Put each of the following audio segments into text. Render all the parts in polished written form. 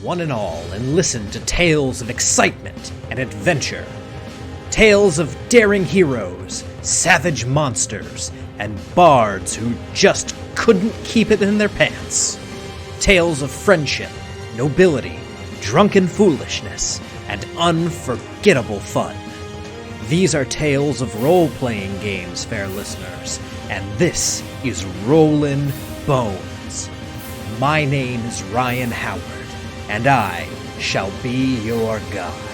one and all, and listen to tales of excitement and adventure. Tales of daring heroes, savage monsters, and bards who just couldn't keep it in their pants. Tales of friendship, nobility, drunken foolishness, and unforgettable fun. These are tales of role-playing games, fair listeners, and this is Rollin' Bones. My name is Ryan Howard, and I shall be your guide.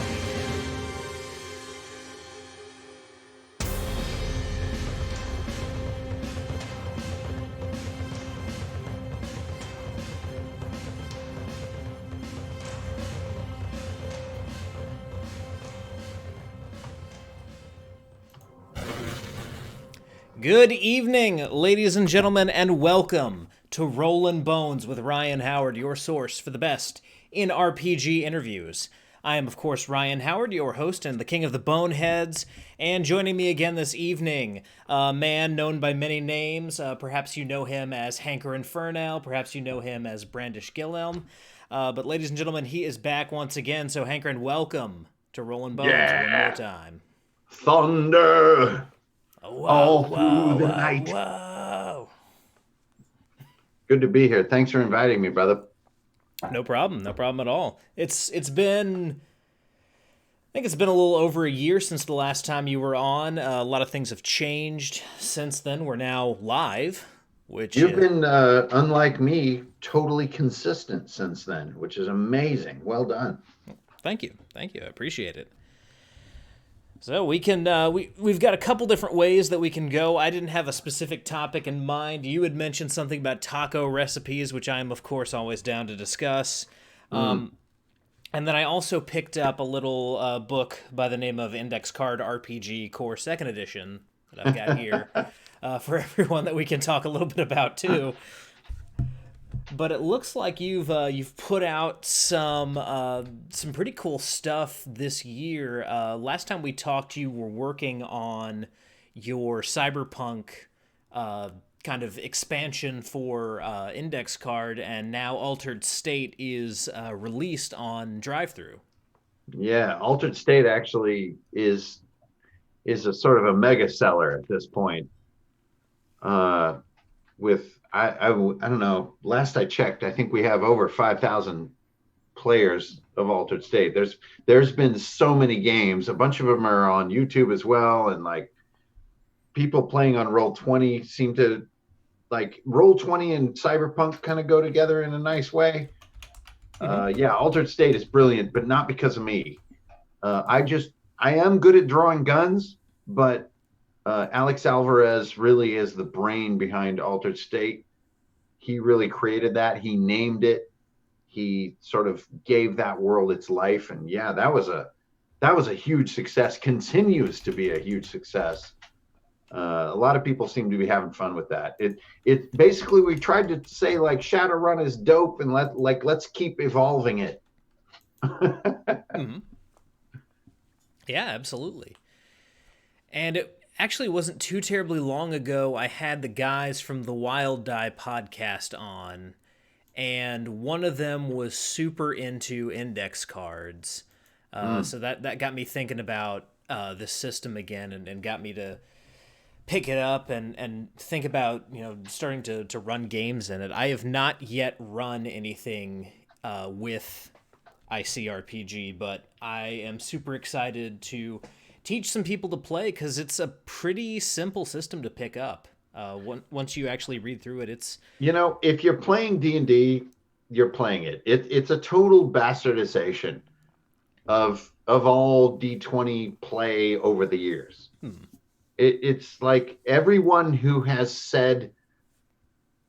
Good evening, ladies and gentlemen, and welcome to Rollin' Bones with Ryan Howard, your source for the best in RPG interviews. I am, of course, Ryan Howard, your host and the king of the boneheads, and joining me again this evening, a man known by many names. Perhaps you know him as Hankerin Ferinale, perhaps you know him as Brandish Gilhelm, but ladies and gentlemen, he is back once again, so Hankerin, welcome to Rollin' Bones one more time. Thunder! All through the night. Whoa. Good to be here. Thanks for inviting me, brother. No problem at all. I think it's been a little over a year since the last time you were on. A lot of things have changed since then. We're now live, which you've been, unlike me, totally consistent since then, which is amazing. Well done. Thank you. I appreciate it. So we can we've got a couple different ways that we can go. I didn't have a specific topic in mind. You had mentioned something about taco recipes, which I am of course always down to discuss. And then I also picked up a little book by the name of Index Card RPG Core 2nd Edition that I've got here for everyone that we can talk a little bit about too. But it looks like you've put out some pretty cool stuff this year. Last time we talked, you were working on your cyberpunk kind of expansion for Index Card, and now Altered State is released on drive-thru. Yeah, Altered State actually is a sort of a mega seller at this point. I don't know. Last I checked, I think we have over 5,000 players of Altered State. There's been so many games. A bunch of them are on YouTube as well, and like people playing on Roll20 seem to like Roll20 and Cyberpunk kind of go together in a nice way. Yeah, Altered State is brilliant, but not because of me. I am good at drawing guns, but Alex Alvarez really is the brain behind Altered State. He really created that. He named it. He sort of gave that world its life. And yeah, that was a huge success, continues to be a huge success. A lot of people seem to be having fun with that. It basically, we tried to say like Shadowrun is dope and let's keep evolving it. Mm-hmm. Yeah, absolutely. And it actually wasn't too terribly long ago I had the guys from the Wild Die podcast on, and one of them was super into index cards. So that got me thinking about this system again, and got me to pick it up and think about, starting to run games in it. I have not yet run anything with ICRPG, but I am super excited to teach some people to play, because it's a pretty simple system to pick up. Once you actually read through it, it's... if you're playing D&D, you're playing it. It's a total bastardization of all D20 play over the years. It's like everyone who has said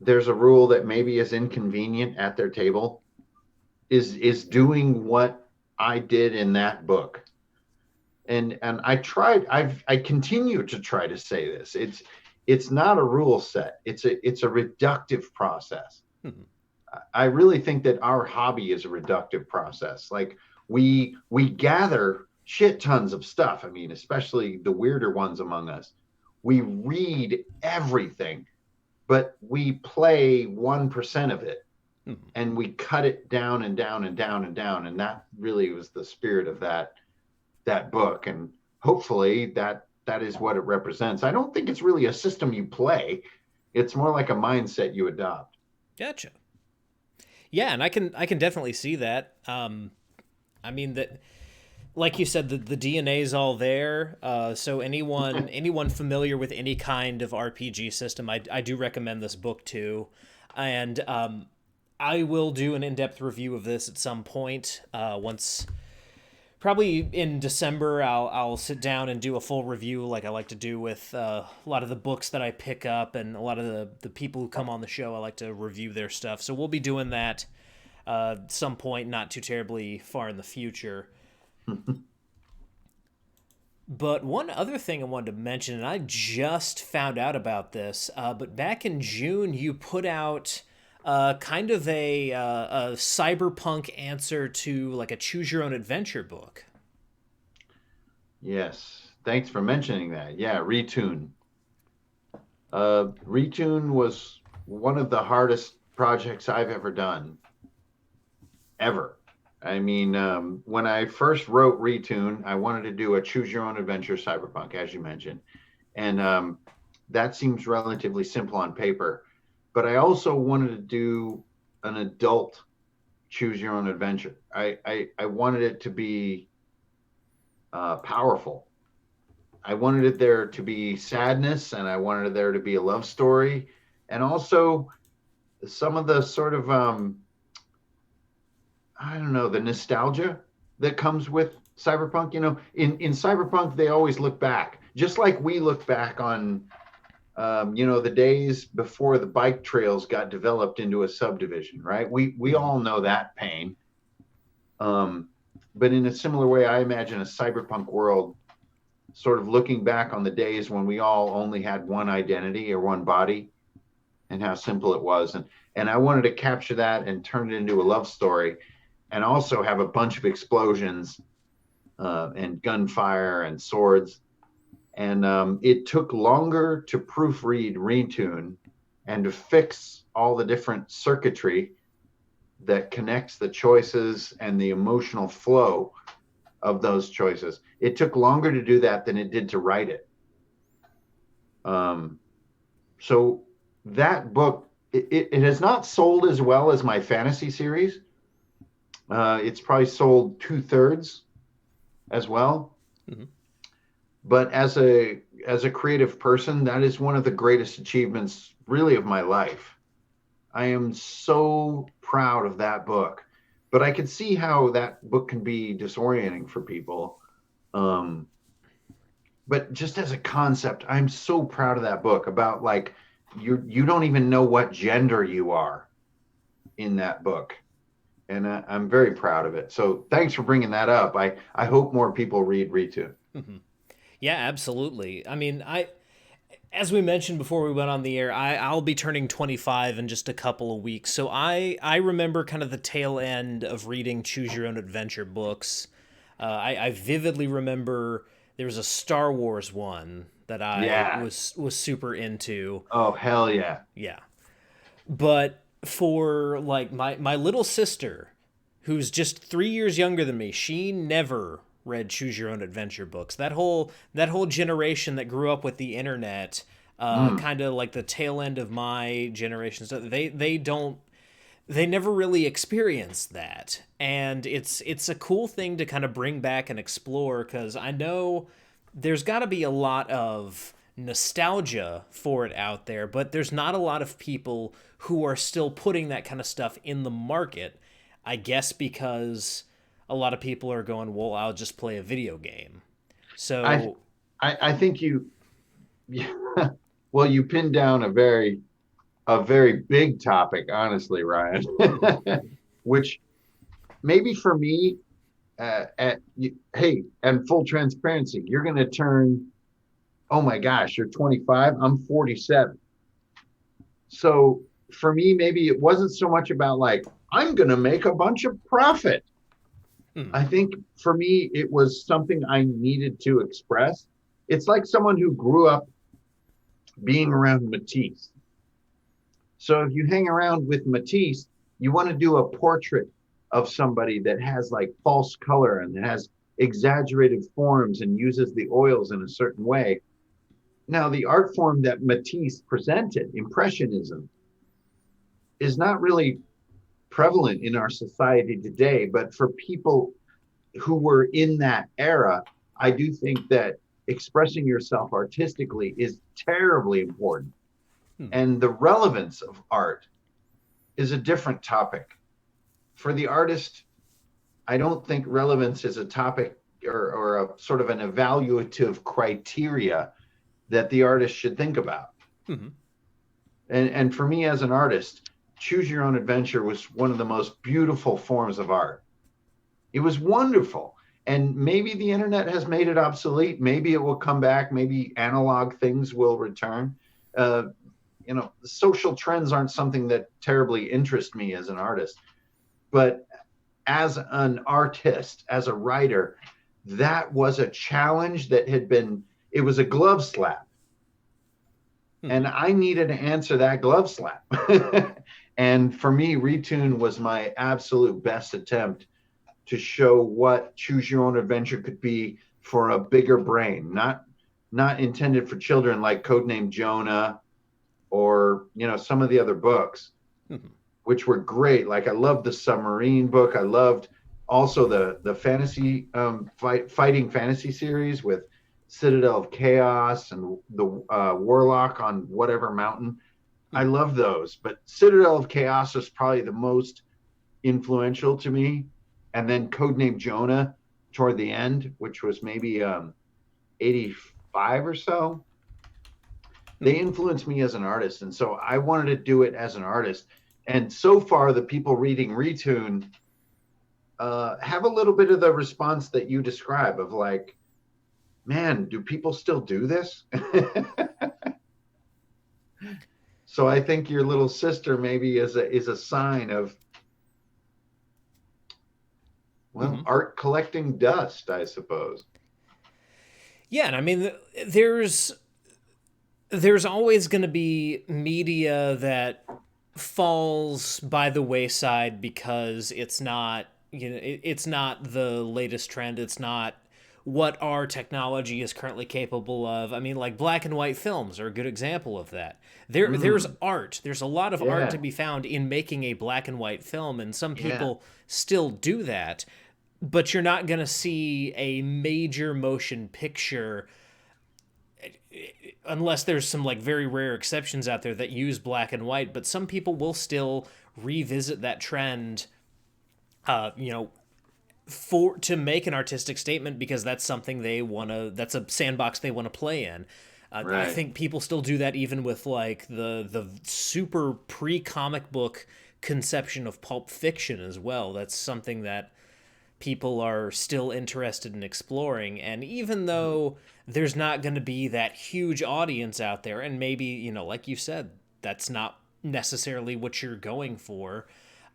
there's a rule that maybe is inconvenient at their table is doing what I did in that book. And I continue to try to say this. It's not a rule set. It's a reductive process. Mm-hmm. I really think that our hobby is a reductive process. Like we gather shit tons of stuff. I mean, especially the weirder ones among us. We read everything, but we play 1% of it. and we cut it down and down and down and down. And that really was the spirit of that book. And hopefully that is what it represents. I don't think it's really a system you play. It's more like a mindset you adopt. Gotcha. Yeah, and I can definitely see that. I mean that, like you said, the DNA is all there. So anyone familiar with any kind of RPG system, I do recommend this book too, and I will do an in-depth review of this at some point. Once, probably in December, I'll sit down and do a full review, like I like to do with a lot of the books that I pick up, and a lot of the people who come on the show. I like to review their stuff, so we'll be doing that some point, not too terribly far in the future. But one other thing I wanted to mention, and I just found out about this, but back in June, you put out kind of a cyberpunk answer to like a choose your own adventure book. Yes. Thanks for mentioning that. Yeah, Retune. Retune was one of the hardest projects I've ever done, ever. I mean, when I first wrote Retune, I wanted to do a choose your own adventure cyberpunk, as you mentioned. And that seems relatively simple on paper. But I also wanted to do an adult choose your own adventure. I wanted it to be powerful. I wanted it there to be sadness, and I wanted there to be a love story. And also some of the sort of I don't know, the nostalgia that comes with cyberpunk. You know, in cyberpunk, they always look back, just like we look back on, the days before the bike trails got developed into a subdivision, right? We all know that pain. But in a similar way, I imagine a cyberpunk world sort of looking back on the days when we all only had one identity or one body, and how simple it was. And I wanted to capture that and turn it into a love story, and also have a bunch of explosions and gunfire and swords. And it took longer to proofread Retune and to fix all the different circuitry that connects the choices and the emotional flow of those choices. It took longer to do that than it did to write it. So that book, it has not sold as well as my fantasy series. It's probably sold 2/3 as well. Mm-hmm. But as a creative person, that is one of the greatest achievements really of my life. I am so proud of that book. But I can see how that book can be disorienting for people. But just as a concept, I'm so proud of that book about, like, you don't even know what gender you are in that book. And I'm very proud of it. So thanks for bringing that up. I hope more people read Retune. Mm-hmm. Yeah, absolutely. I mean, as we mentioned before we went on the air, I'll be turning 25 in just a couple of weeks. So I remember kind of the tail end of reading Choose Your Own Adventure books. I vividly remember there was a Star Wars one that I was super into. Oh, hell yeah. Yeah. But for like my little sister, who's just 3 years younger than me, she never read Choose Your Own Adventure books. That whole generation that grew up with the internet, kind of like the tail end of my generation, so they never really experienced that. And it's a cool thing to kind of bring back and explore, because I know there's got to be a lot of nostalgia for it out there, but there's not a lot of people who are still putting that kind of stuff in the market, I guess because a lot of people are going, well, I'll just play a video game. So I think well, you pinned down a very big topic, honestly, Ryan, which maybe for me, hey, and full transparency, you're going to turn, oh my gosh, you're 25, I'm 47. So for me, maybe it wasn't so much about like, I'm going to make a bunch of profit. I think for me, it was something I needed to express. It's like someone who grew up being around Matisse. So if you hang around with Matisse, You want to do a portrait of somebody that has like false color and has exaggerated forms and uses the oils in a certain way. Now, the art form that Matisse presented, Impressionism, is not really prevalent in our society today. But for people who were in that era, I do think that expressing yourself artistically is terribly important. Hmm. And the relevance of art is a different topic. For the artist, I don't think relevance is a topic or a sort of an evaluative criteria that the artist should think about. Hmm. And for me as an artist, choose your own adventure was one of the most beautiful forms of art. It was wonderful. And maybe the internet has made it obsolete. Maybe it will come back. Maybe analog things will return. Uh, social trends aren't something that terribly interest me as an artist. But as an artist, as a writer, that was a challenge that had been, it was a glove slap. Hmm. And I needed to answer that glove slap. And for me, Retune was my absolute best attempt to show what choose your own adventure could be for a bigger brain, not intended for children like Codename Jonah or some of the other books, Hmm. which were great. Like I loved the submarine book. I loved also the fantasy fighting fantasy series with Citadel of Chaos and the Warlock on whatever mountain. I Hmm. love those, but Citadel of Chaos was probably the most influential to me. And then Codename Jonah toward the end, which was maybe 85 or so. They Hmm. influenced me as an artist. And so I wanted to do it as an artist. And so far, the people reading Retune have a little bit of the response that you describe of like, man, do people still do this? So I think your little sister maybe is a sign of, well, Hmm. art collecting dust, I suppose. Yeah, and I mean, there's always going to be media that falls by the wayside because it's not, it's not the latest trend. It's not what our technology is currently capable of. I mean, like black and white films are a good example of that. There's Mm, art. There's a lot of art yeah, to be found in making a black and white film, and some yeah. people still do that. But you're not going to see a major motion picture unless there's some like very rare exceptions out there that use black and white, but some people will still revisit that trend, uh, you know, for to make an artistic statement because that's something they want to. That's a sandbox they want to play in. I Right. think people still do that even with like the super pre comic book conception of pulp fiction as well. That's something that people are still interested in exploring. And even Mhm. though there's not going to be that huge audience out there, and maybe, like you said, that's not necessarily what you're going for,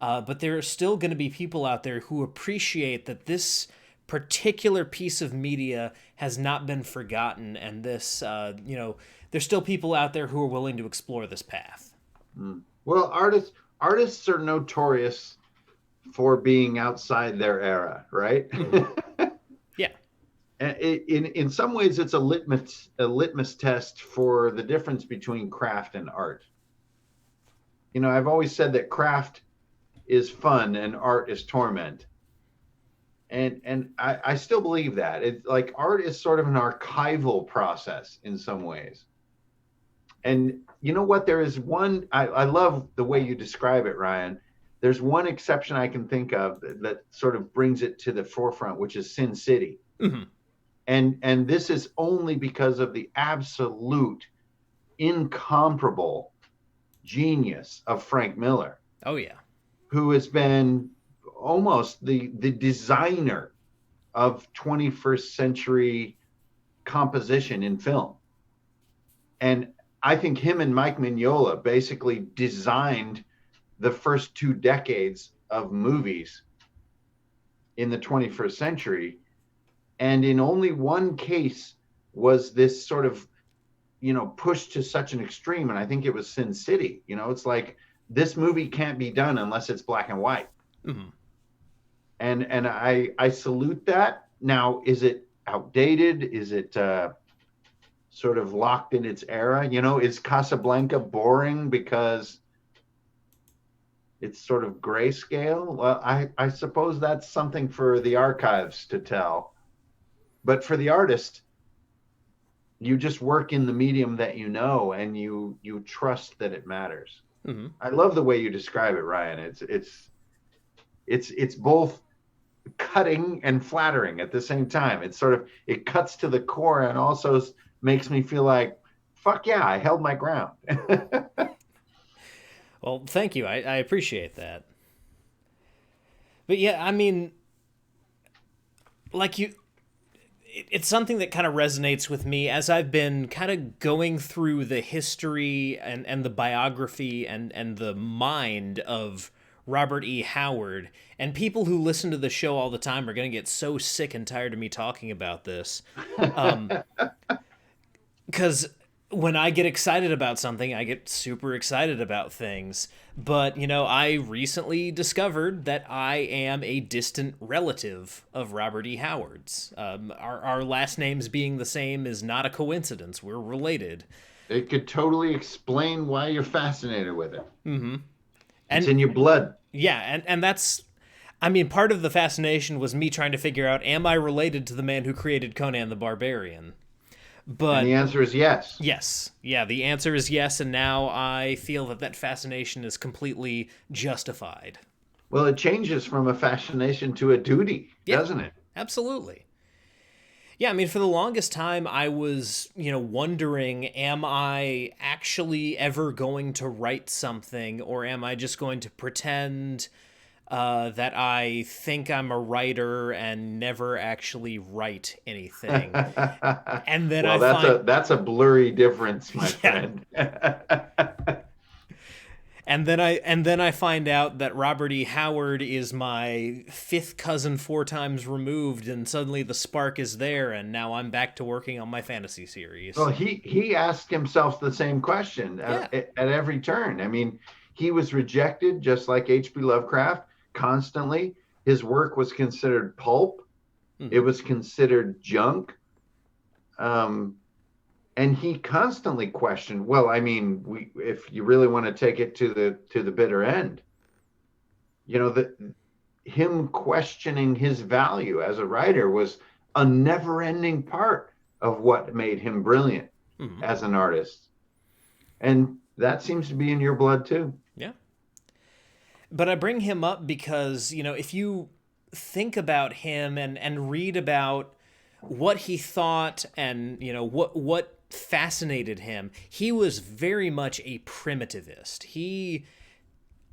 but there are still going to be people out there who appreciate that this particular piece of media has not been forgotten, and this, there's still people out there who are willing to explore this path. Mm. Well, artists are notorious for being outside their era, right? Mm-hmm. Yeah. In some ways, it's a litmus test for the difference between craft and art. I've always said that craft is fun and art is torment, and I still believe that. It's like art is sort of an archival process in some ways. And you know what? There is one. I love the way you describe it, Ryan. There's one exception I can think of that sort of brings it to the forefront, which is Sin City. Mm-hmm. And this is only because of the absolute incomparable genius of Frank Miller, Oh, yeah. who has been almost the designer of 21st century composition in film. And I think him and Mike Mignola basically designed the first 2 decades of movies in the 21st century. And in only one case was this sort of pushed to such an extreme, and I think it was Sin City. It's like this movie can't be done unless it's black and white. Mm-hmm. And I salute that. Now, is it outdated? Is it sort of locked in its era? You know, is Casablanca boring because it's sort of grayscale? Well, I suppose that's something for the archives to tell. But for the artist, you just work in the medium that you know, and you trust that it matters. Mm-hmm. I love the way you describe it, Ryan. It's both cutting and flattering at the same time. It's sort of, it cuts to the core and also makes me feel like, fuck yeah, I held my ground. Well, thank you. I appreciate that. But yeah, I mean, like you, it's something that kind of resonates with me as I've been kind of going through the history and the biography and the mind of Robert E. Howard. And people who listen to the show all the time are going to get so sick and tired of me talking about this. Because when I get excited about something, I get super excited about things. But, you know, I recently discovered that I am a distant relative of Robert E. Howard's. Our last names being the same is not a coincidence. We're related. It could totally explain why you're fascinated with it. Mm-hmm. It's And in your blood. yeah, and that's, I mean, part of the fascination was me trying to figure out, am I related to the man who created Conan the Barbarian? And But the answer is yes. yes. Yeah, the answer is yes, and now I feel that that fascination is completely justified. Well, it changes from a fascination to a duty, Yeah, doesn't it? absolutely. Yeah, I mean, for the longest time, I was, you know, wondering, am I actually ever going to write something, or am I just going to pretend that I think I'm a writer and never actually write anything? And then I Well, find, that's a blurry difference, my yeah, friend. and then I find out that Robert E. Howard is my fifth cousin 4 times removed, and suddenly the spark is there, and now I'm back to working on my fantasy series. Well, he asked himself the same question Yeah. at every turn. I mean, he was rejected just like H.P. Lovecraft constantly. His work was considered pulp. It Mm-hmm. was considered junk. Um, and he constantly questioned, well, I mean, if you really want to take it to the bitter end, you know, that him questioning his value as a writer was a never-ending part of what made him brilliant Mm-hmm. as an artist. And that seems to be in your blood too. Yeah. But I bring him up because, you know, if you think about him and read about what he thought and, you know, what fascinated him, he was very much a primitivist. He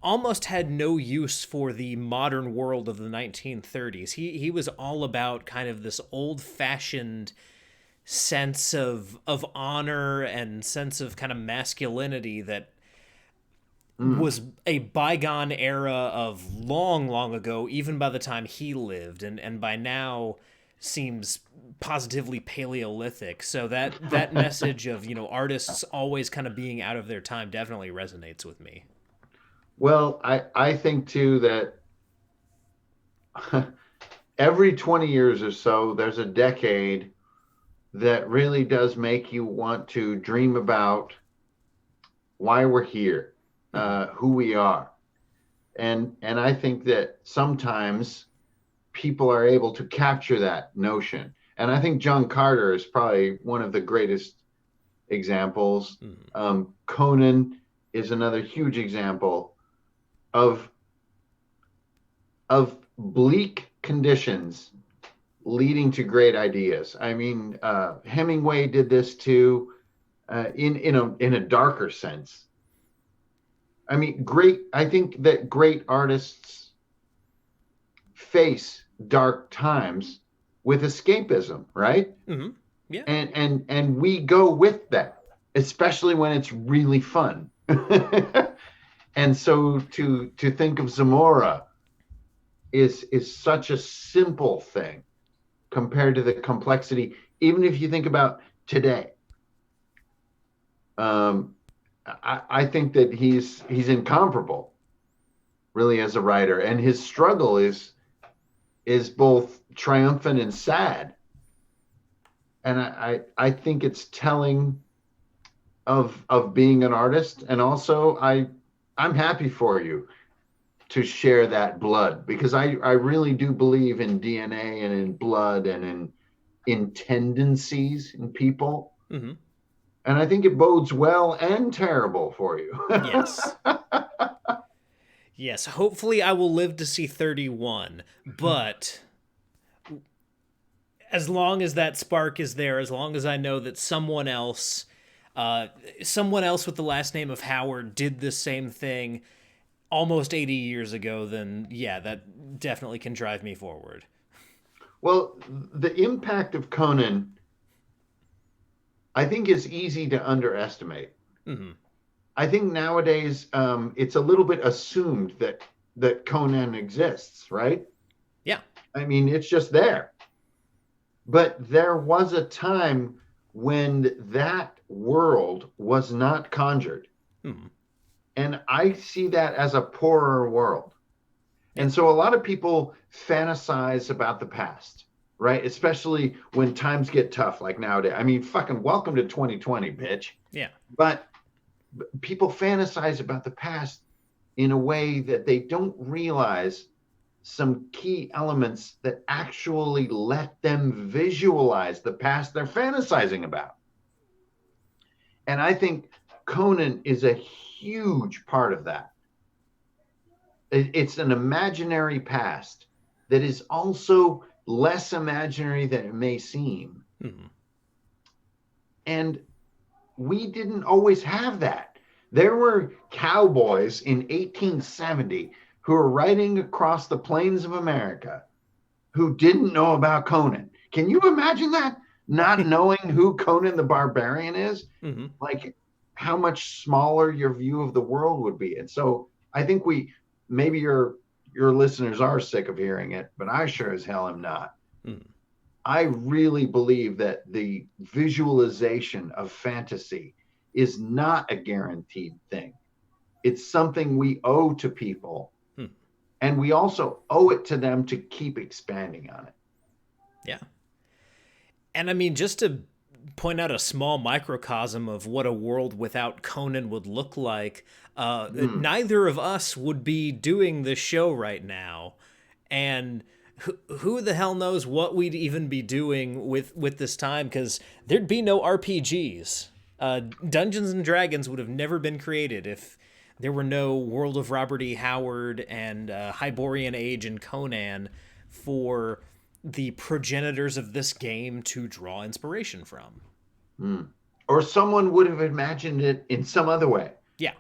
almost had no use for the modern world of the 1930s. He was all about kind of this old-fashioned sense of honor and sense of kind of masculinity that Mm. was a bygone era of long, long ago, even by the time he lived, and by now seems positively Paleolithic. So that message of, you know, artists always kind of being out of their time definitely resonates with me. Well, I think too that every 20 years or so, there's a decade that really does make you want to dream about why we're here, Mm-hmm. who we are. And I think that sometimes people are able to capture that notion. And I think John Carter is probably one of the greatest examples. Mm-hmm. Conan is another huge example of bleak conditions leading to great ideas. I mean, Hemingway did this too, in a darker sense. I mean, great. I think that great artists face dark times with escapism, right? Mm-hmm. Yeah. And we go with that, especially when it's really fun. And so to think of Zamora is such a simple thing compared to the complexity. Even if you think about today, um, I think that he's incomparable, really, as a writer, and his struggle is both triumphant and sad. And I think it's telling of being an artist, and also I'm happy for you to share that blood, because I really do believe in DNA and in blood and in tendencies in people. Hmm. And I think it bodes well and terrible for you. Yes. Yes, hopefully I will live to see 31, but as long as that spark is there, as long as I know that someone else with the last name of Howard did the same thing almost 80 years ago, then yeah, that definitely can drive me forward. Well, the impact of Conan, I think, is easy to underestimate. Hmm. I think nowadays it's a little bit assumed that Conan exists, right? Yeah. I mean, it's just there. But there was a time when that world was not conjured. Hmm. And I see that as a poorer world. Yeah. And so a lot of people fantasize about the past, right? Especially when times get tough, like nowadays. I mean, fucking welcome to 2020, bitch. Yeah. But people fantasize about the past in a way that they don't realize some key elements that actually let them visualize the past they're fantasizing about. And I think Conan is a huge part of that. It's an imaginary past that is also less imaginary than it may seem. Hmm. And we didn't always have that. There were cowboys in 1870 who were riding across the plains of America who didn't know about Conan. Can you imagine that? Not knowing who Conan the Barbarian is? Hmm. Like how much smaller your view of the world would be. And so I think maybe your listeners are sick of hearing it, but I sure as hell am not. Hmm. I really believe that the visualization of fantasy is not a guaranteed thing. It's something we owe to people, Hmm. and we also owe it to them to keep expanding on it. Yeah. And I mean, just to point out a small microcosm of what a world without Conan would look like, Mm. neither of us would be doing this show right now. And who the hell knows what we'd even be doing with this time, because there'd be no RPGs. Dungeons and Dragons would have never been created if there were no World of Robert E. Howard and Hyborian Age and Conan for the progenitors of this game to draw inspiration from. Mm. Or someone would have imagined it in some other way, Yeah.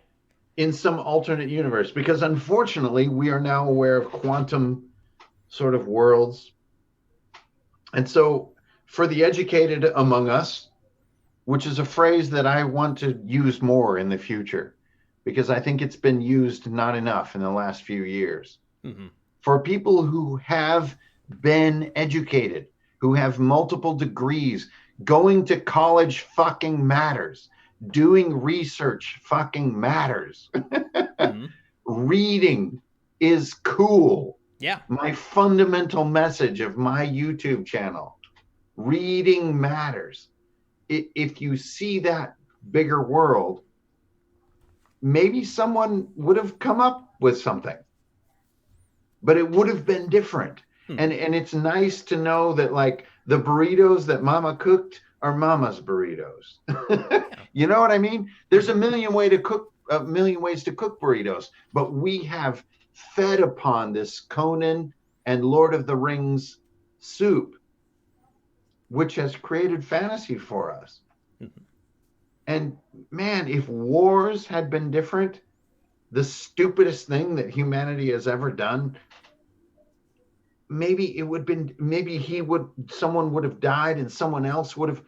in some alternate universe, because unfortunately, we are now aware of quantum sort of worlds. And so, for the educated among us, which is a phrase that I want to use more in the future, because I think it's been used not enough in the last few years. Hmm. For people who have been educated, who have multiple degrees, going to college fucking matters. Doing research fucking matters. Hmm. Reading is cool. Yeah. My fundamental message of my YouTube channel: reading matters. If you see that bigger world, maybe someone would have come up with something, but it would have been different. Hmm. And it's nice to know that, like, the burritos that mama cooked are mama's burritos. Yeah. You know what I mean? There's a million ways to cook burritos, but we have fed upon this Conan and Lord of the Rings soup, which has created fantasy for us. Hmm. And man, if wars had been different, the stupidest thing that humanity has ever done, maybe it would been maybe someone would have died and someone else would have,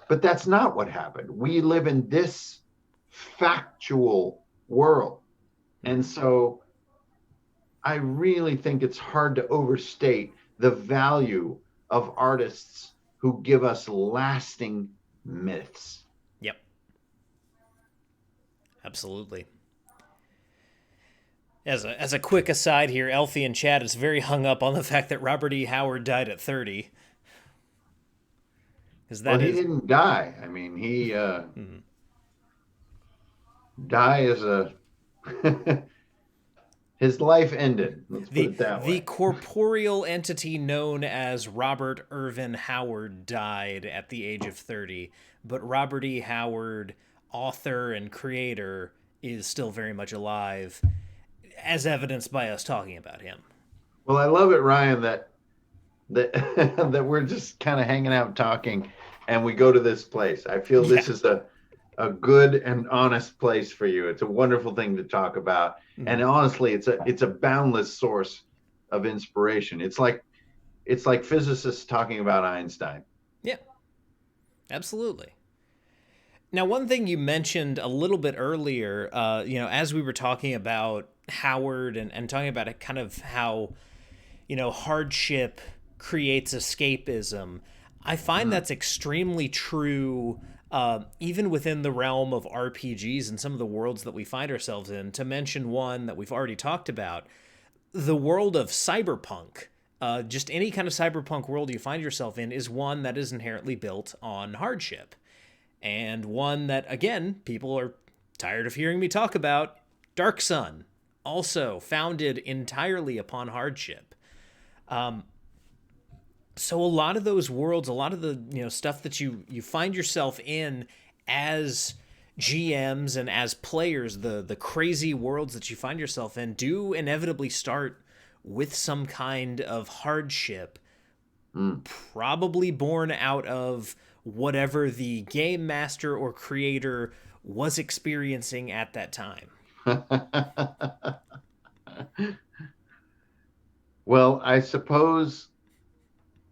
but that's not what happened. We live in this factual world. And so I really think it's hard to overstate the value of artists who give us lasting myths. Yep. absolutely. As a quick aside here, Elfie in chat is very hung up on the fact that Robert E. Howard died at 30, because Well, that he is. didn't die. I mean, he die as a his life ended. Let's put it that The way. corporeal entity known as Robert Irvin Howard died at the age of 30, but Robert E. Howard, author and creator, is still very much alive, as evidenced by us talking about him. Well, I love it, Ryan, that that we're just kind of hanging out talking, and we go to this place. I feel Yeah. this is a good and honest place for you. It's a wonderful thing to talk about, and honestly, it's a boundless source of inspiration. It's like physicists talking about Einstein. Yeah, absolutely. Now, one thing you mentioned a little bit earlier, as we were talking about Howard and talking about it, kind of how, hardship creates escapism. I find that's extremely true, even within the realm of RPGs and some of the worlds that we find ourselves in. To mention one that we've already talked about, the world of cyberpunk. Just any kind of cyberpunk world you find yourself in is one that is inherently built on hardship. And one that, again, people are tired of hearing me talk about, Dark Sun, also founded entirely upon hardship. So a lot of those worlds, a lot of the stuff that you find yourself in as GMs and as players, the crazy worlds that you find yourself in do inevitably start with some kind of hardship, probably born out of whatever the game master or creator was experiencing at that time. Well, I suppose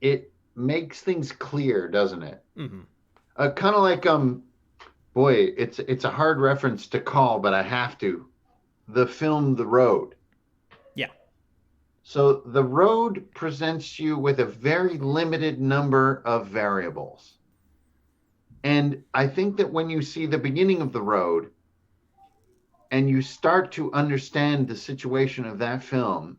it makes things clear, doesn't it? Mm-hmm. Kind of like boy, it's a hard reference to call, but I have to. The film The Road. Yeah. So The Road presents you with a very limited number of variables. And I think that when you see the beginning of The Road and you start to understand the situation of that film,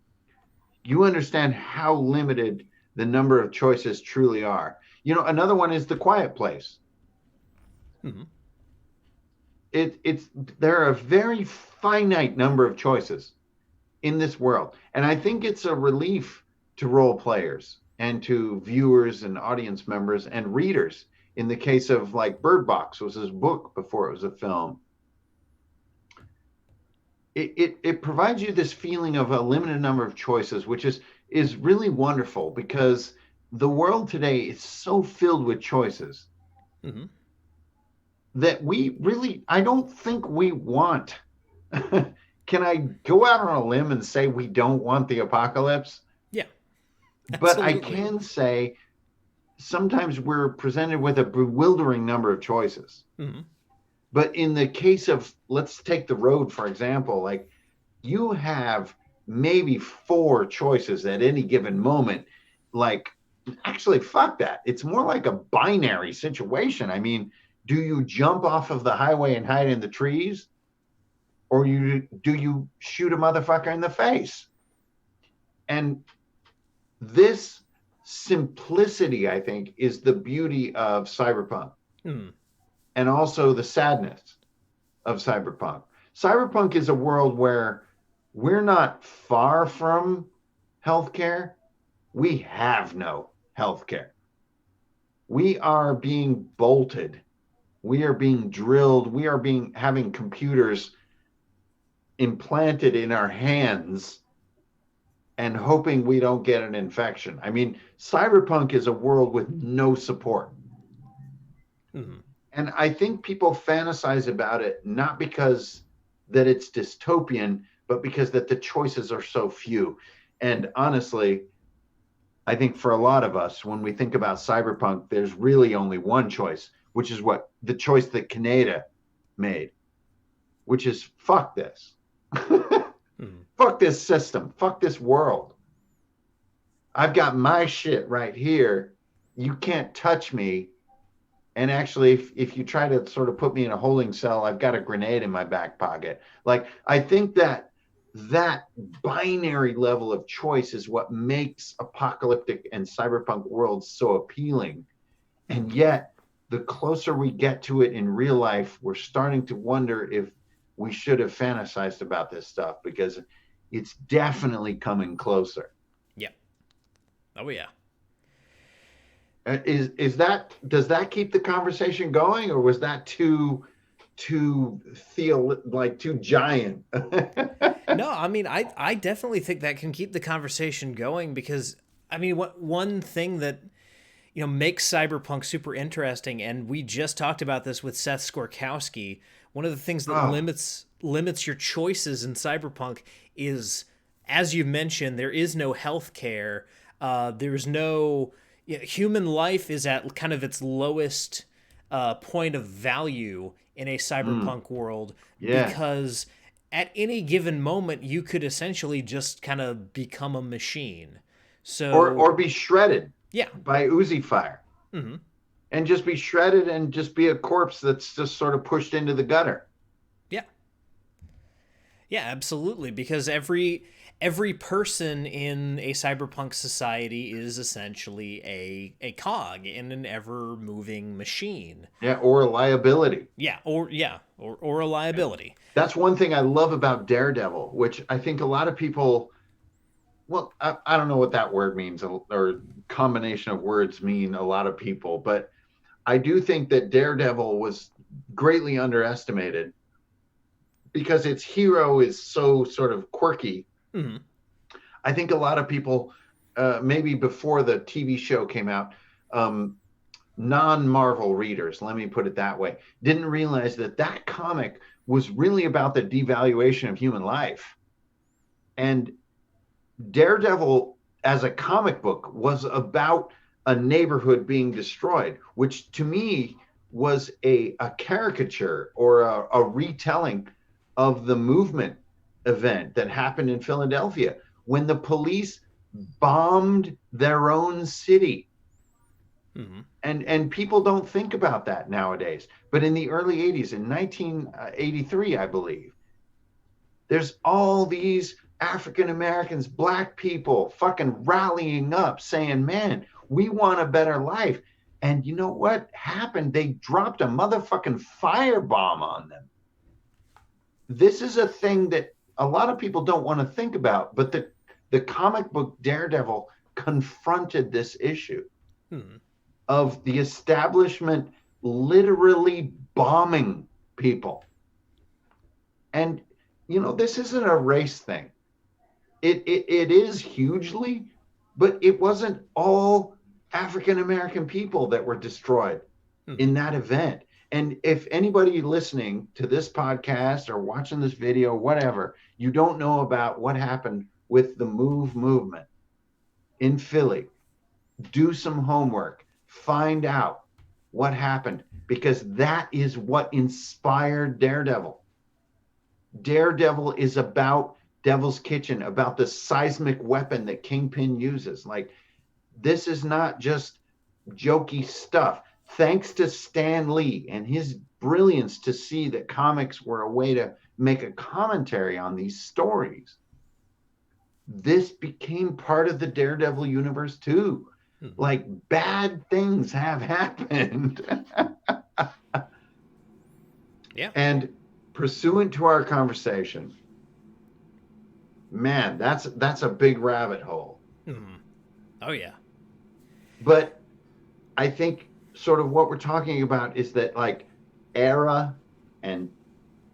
you understand how limited the number of choices truly are. Another one is The Quiet Place. Mm-hmm. It's there are a very finite number of choices in this world, and I think it's a relief to role players and to viewers and audience members and readers. In the case of like Bird Box was his book before it was a film. It provides you this feeling of a limited number of choices, which is really wonderful because the world today is so filled with choices that I don't think we want. Can I go out on a limb and say we don't want the apocalypse? Yeah, but I absolutely. can say sometimes we're presented with a bewildering number of choices. But in the case of, let's take The Road, for example, like you have maybe 4 choices at any given moment. Like, actually, fuck that. It's more like a binary situation. I mean, do you jump off of the highway and hide in the trees? Or do you shoot a motherfucker in the face? And this simplicity, I think, is the beauty of cyberpunk. And also the sadness of cyberpunk. Cyberpunk is a world where we're not far from healthcare. We have no healthcare. We are being bolted. We are being drilled. We are having computers implanted in our hands and hoping we don't get an infection. I mean, cyberpunk is a world with no support. And I think people fantasize about it not because that it's dystopian, but because that the choices are so few. And honestly, I think for a lot of us, when we think about cyberpunk, there's really only one choice, which is what the choice that Kaneda made, which is fuck this. Fuck this system. Fuck this world. I've got my shit right here. You can't touch me. And actually, if you try to sort of put me in a holding cell, I've got a grenade in my back pocket. Like, I think that that binary level of choice is what makes apocalyptic and cyberpunk worlds so appealing. And yet, the closer we get to it in real life, we're starting to wonder if we should have fantasized about this stuff, because it's definitely coming closer. Yeah. Oh yeah. Is that, does that keep the conversation going, or was that too feel like too giant? No, I mean, I definitely think that can keep the conversation going because, I mean, what one thing that, makes cyberpunk super interesting, and we just talked about this with Seth Skorkowski. One of the things that Oh, limits your choices in cyberpunk is, as you mentioned, there is no health care. There's no human life is at kind of its lowest point of value in a mm, cyberpunk world yeah. because at any given moment you could essentially just kind of become a machine. So Or be shredded yeah. by Uzi fire, Hmm. and just be shredded and just be a corpse that's just sort of pushed into the gutter. Yeah. Yeah, absolutely. Because every person in a cyberpunk society is essentially a cog in an ever moving machine. Yeah, or a liability. Or a liability. That's one thing I love about Daredevil, which I think a lot of people, well, I don't know what that word means, or combination of words mean a lot of people, but I do think that Daredevil was greatly underestimated because its hero is so sort of quirky. Hmm. I think a lot of people, maybe before the TV show came out, um, non-Marvel readers, let me put it that way, didn't realize that that comic was really about the devaluation of human life. And Daredevil, as a comic book, was about a neighborhood being destroyed, which to me was a caricature or a retelling of the movement event that happened in Philadelphia when the police bombed their own city. Hmm. And people don't think about that nowadays. But in the early 80s, in 1983, I believe, there's all these African Americans, black people fucking rallying up saying, man, we want a better life. And you know what happened? They dropped a motherfucking firebomb on them. This is a thing that a lot of people don't want to think about, but the comic book Daredevil confronted this issue Hmm. of the establishment literally bombing people. And, this isn't a race thing. It is hugely, but it wasn't all African American people that were destroyed Hmm. in that event. And if anybody listening to this podcast or watching this video, whatever, you don't know about what happened with the Move movement in Philly, do some homework, find out what happened, because that is what inspired Daredevil. Daredevil is about Devil's Kitchen, about the seismic weapon that Kingpin uses. Like, this is not just jokey stuff. Thanks to Stan Lee and his brilliance to see that comics were a way to make a commentary on these stories, this became part of the Daredevil universe too. Hmm. Like, bad things have happened. Yeah. And pursuant to our conversation, man, that's a big rabbit hole. Hmm. Oh yeah. But I think sort of what we're talking about is that, like, era and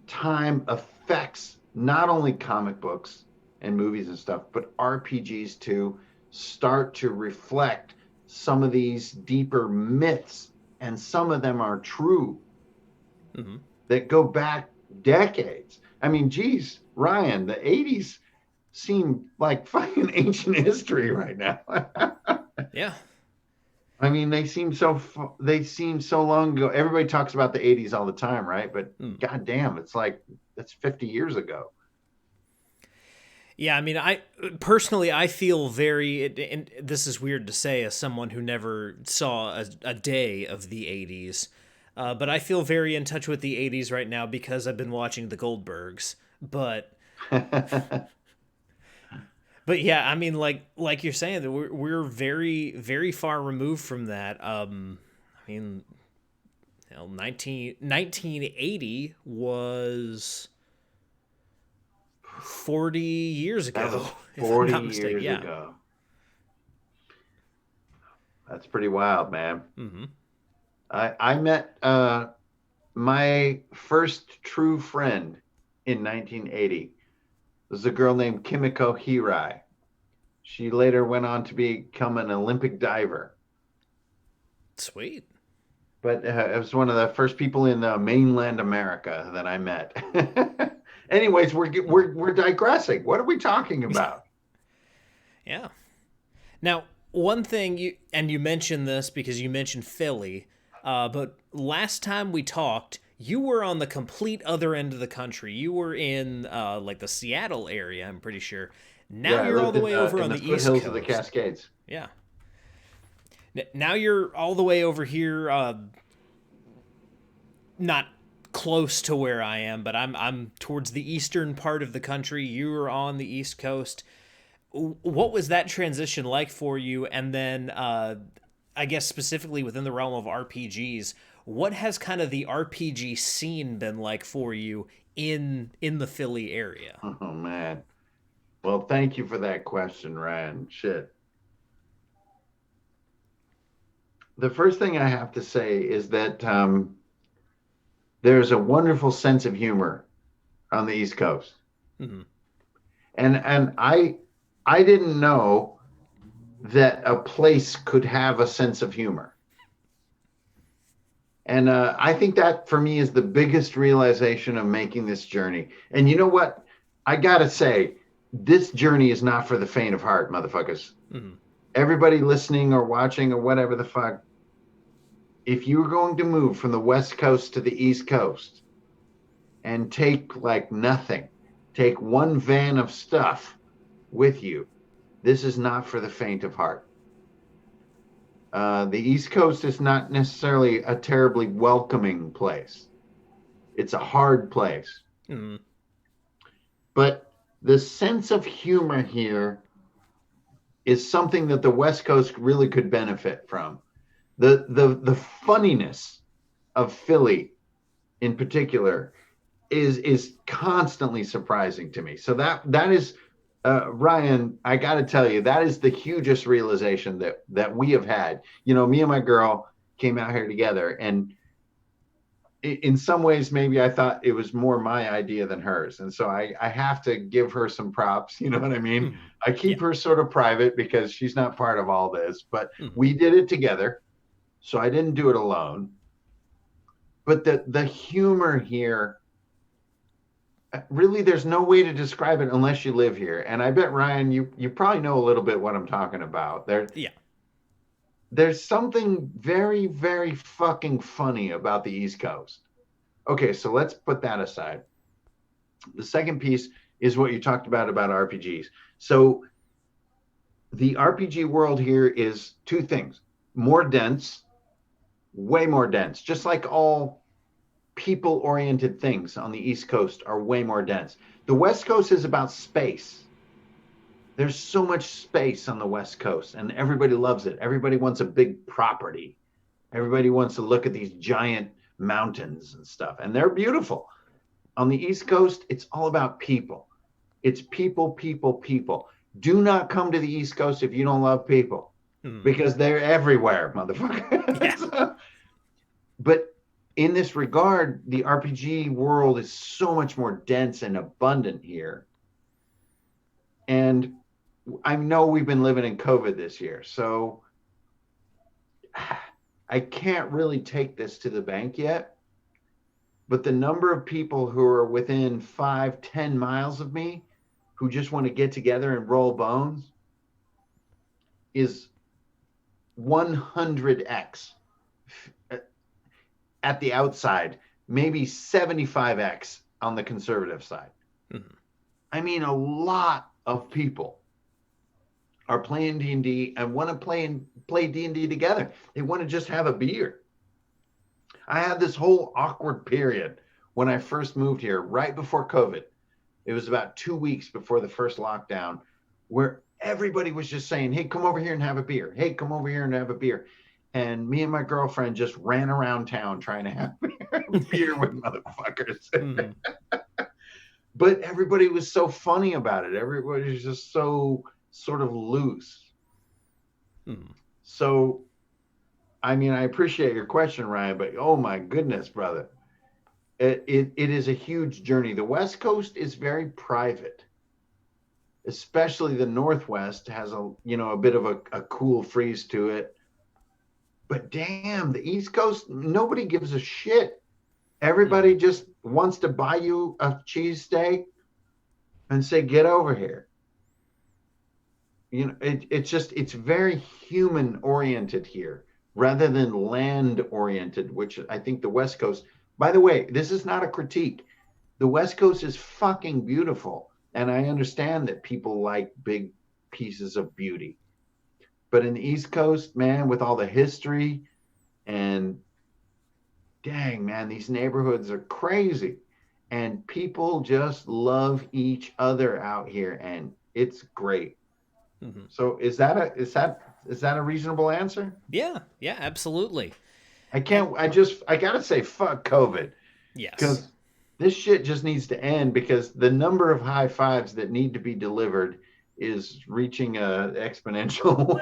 time affects not only comic books and movies and stuff, but RPGs too start to reflect some of these deeper myths, and some of them are true, Hmm. that go back decades. I mean, geez, Ryan, the 80s seem like fucking ancient history right now. Yeah. I mean, they seem so long ago. Everybody talks about the 80s all the time, right? But Hmm. goddamn, it's like that's 50 years ago. Yeah, I mean, I personally I feel very, and this is weird to say as someone who never saw a day of the '80s, but I feel very in touch with the '80s right now because I've been watching the Goldbergs. But yeah, I mean, like you're saying that we're very very far removed from that. I mean, 1980 was 40 years That ago, was if I'm 40 not mistaken. years Yeah. ago. That's pretty wild, man. Mm-hmm. I met my first true friend in 1980. This is a girl named Kimiko Hirai. She later went on to become an Olympic diver. Sweet. But it was one of the first people in mainland America that I met. Anyways, we're digressing. What are we talking about? Yeah. Now, one thing you mentioned this because you mentioned Philly, but last time we talked, you were on the complete other end of the country. You were in like the Seattle area, I'm pretty sure. Now Yeah, I you're all lived the way over in on the the East foothills of the Coast. Cascades. Yeah. Now you're all the way over here, not close to where I am, but I'm towards the eastern part of the country. You are on the East Coast. What was that transition like for you? And then, I guess specifically within the realm of RPGs, what has kind of the RPG scene been like for you in the Philly area? Oh man. Well, thank you for that question, Ryan. Shit. The first thing I have to say is that there's a wonderful sense of humor on the East Coast, Mm-hmm. and I didn't know that a place could have a sense of humor, and I think that for me is the biggest realization of making this journey. And you know what? I gotta say, this journey is not for the faint of heart, motherfuckers. Mm-hmm. Everybody listening or watching or whatever the fuck, if you're going to move from the West Coast to the East Coast and take like nothing, take one van of stuff with you, this is not for the faint of heart. The East Coast is not necessarily a terribly welcoming place. It's a hard place. Mm-hmm. But the sense of humor here is something that the West Coast really could benefit from. The funniness of Philly in particular is constantly surprising to me. So that is Ryan, I got to tell you, that is the hugest realization that we have had. You know, me and my girl came out here together, and in some ways, maybe I thought it was more my idea than hers, and so I have to give her some props. You know what I mean? Mm-hmm. I Yeah. keep her sort of private because she's not part of all this, but Mm-hmm. we did it together, so I didn't do it alone. But the humor here, really, there's no way to describe it unless you live here. And I bet Ryan, you probably know a little bit what I'm talking about. Yeah. There's something very very fucking funny about the East Coast. Okay, so let's put that aside. The second piece is what you talked about RPGs. So the RPG world here is two things: more dense, way more dense, just like all people oriented things on the East Coast are way more dense. The West Coast is about space. There's so much space on the West Coast, and everybody loves it. Everybody wants a big property. Everybody wants to look at these giant mountains and stuff, and they're beautiful. On the East Coast, it's all about people. It's people, people, people. Do not come to the East Coast if you don't love people, Mm-hmm. because they're everywhere, Yeah. motherfucker. But in this regard, the RPG world is so much more dense and abundant here. And I know we've been living in COVID this year, so I can't really take this to the bank yet. But the number of people who are within 5, 10 miles of me who just want to get together and roll bones is 100x at the outside, maybe 75x on the conservative side. Mm-hmm. I mean, a lot of people are playing D&D and want to play D&D together. They want to just have a beer. I had this whole awkward period when I first moved here, right before COVID. It was about 2 weeks before the first lockdown, where everybody was just saying, hey, come over here and have a beer. Hey, come over here and have a beer. And me and my girlfriend just ran around town trying to have beer with motherfuckers. Mm-hmm. But everybody was so funny about it. Everybody was just so sort of loose. So, I mean, I appreciate your question, Ryan, but oh my goodness, brother. It is a huge journey. The West Coast is very private, especially the Northwest has a bit of a cool freeze to it. But damn, the East Coast, nobody gives a shit. Everybody just wants to buy you a cheesesteak and say, get over here. You know, it's very human oriented here rather than land oriented, which I think the West Coast, by the way, this is not a critique. The West Coast is fucking beautiful. And I understand that people like big pieces of beauty. But in the East Coast, man, with all the history and dang, man, these neighborhoods are crazy. And people just love each other out here. And it's great. Mm-hmm. So is that a reasonable answer? Yeah, absolutely. I gotta say, fuck COVID. Yes. Because this shit just needs to end, because the number of high fives that need to be delivered is reaching a exponential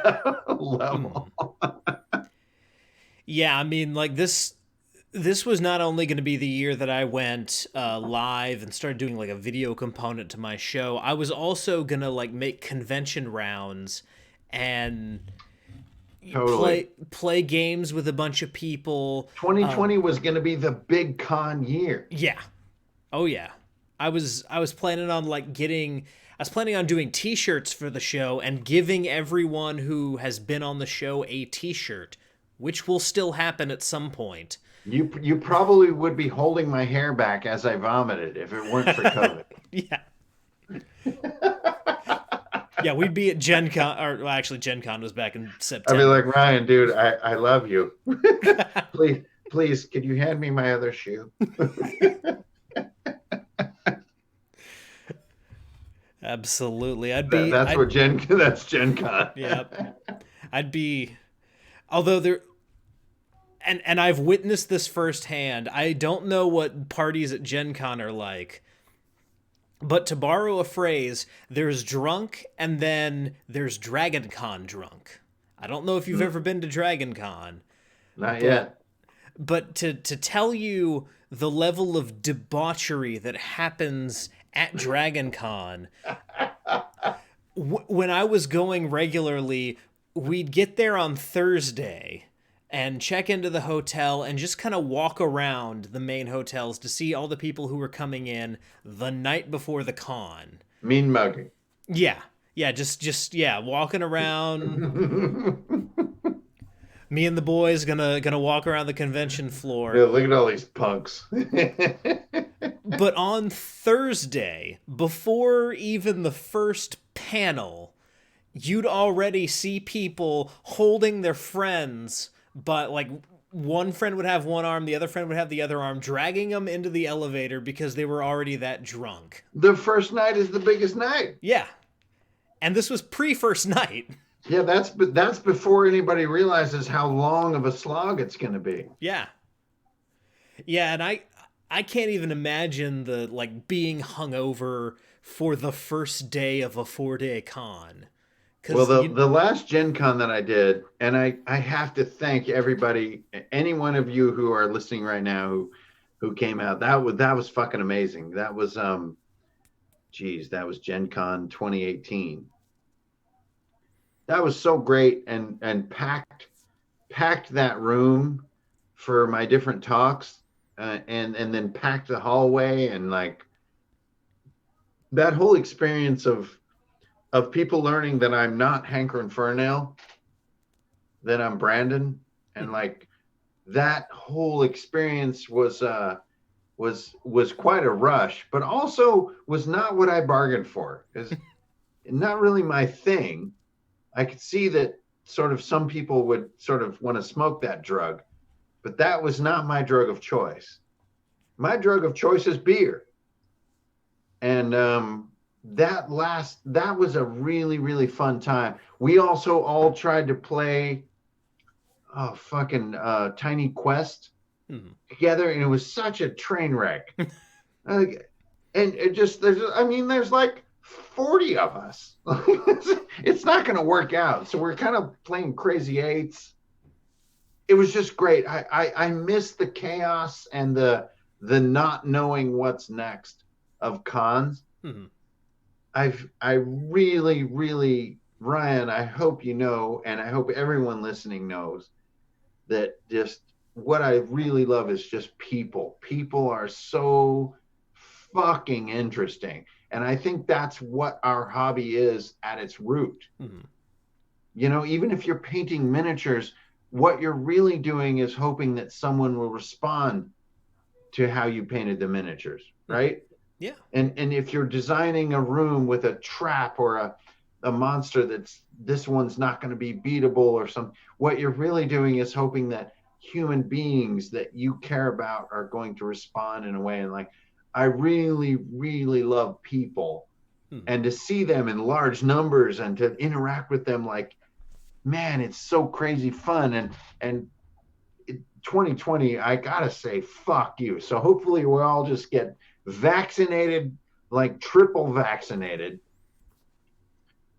level. Yeah, I mean, like this was not only going to be the year that I went live and started doing like a video component to my show. I was also going to like make convention rounds and play games with a bunch of people. 2020 was going to be the big con year. Yeah. Oh yeah. I was planning on doing t-shirts for the show and giving everyone who has been on the show a t-shirt, which will still happen at some point. You probably would be holding my hair back as I vomited if it weren't for COVID. Yeah. Yeah, we'd be at Gen Con, or well, actually Gen Con was back in September. I'd be like, Ryan, dude, I love you. Please, could you hand me my other shoe? Absolutely. That's Gen Con. Yep. Although there, and I've witnessed this firsthand. I don't know what parties at Gen Con are like, but to borrow a phrase, there's drunk and then there's Dragon Con drunk. I don't know if you've ever been to Dragon Con. Not yet. But to tell you the level of debauchery that happens at Dragon Con, when I was going regularly, we'd get there on Thursday and check into the hotel and just kind of walk around the main hotels to see all the people who were coming in the night before the con. Mean mugging. Yeah, just walking around. Me and the boys gonna walk around the convention floor. Yeah, look at all these punks. But on Thursday, before even the first panel, you'd already see people holding their friends, but like one friend would have one arm, the other friend would have the other arm, dragging them into the elevator because they were already that drunk. The first night is the biggest night. Yeah. And this was pre-first night. Yeah, that's before anybody realizes how long of a slog it's going to be. Yeah. Yeah, and I can't even imagine the like being hungover for the first day of a 4-day con. Well, the last Gen Con that I did, and I have to thank everybody, any one of you who are listening right now who came out. That was fucking amazing. That was that was Gen Con 2018. That was so great and packed that room for my different talks, and then packed the hallway, and like that whole experience of people learning that I'm not Hankerin Ferinale, that I'm Brandon, and like that whole experience was quite a rush, but also was not what I bargained for. not really my thing. I could see that sort of some people would sort of want to smoke that drug, but that was not my drug of choice. My drug of choice is beer. And that was a really, really fun time. We also all tried to play Tiny Quest together, and it was such a train wreck. And it just there's like 40 of us. It's not going to work out. So we're kind of playing crazy eights. It was just great. I miss the chaos and the not knowing what's next of cons. I really, really, Ryan, I hope you know, and I hope everyone listening knows that just what I really love is just people. People are so fucking interesting. And I think that's what our hobby is at its root. You know, even if you're painting miniatures, what you're really doing is hoping that someone will respond to how you painted the miniatures, right? Yeah. And if you're designing a room with a trap or a monster this one's not going to be beatable or something, what you're really doing is hoping that human beings that you care about are going to respond in a way. And like, I really, really love people, and to see them in large numbers and to interact with them, like, man, it's so crazy fun. And 2020, I gotta say, fuck you. So hopefully we'll all just get vaccinated, like triple vaccinated.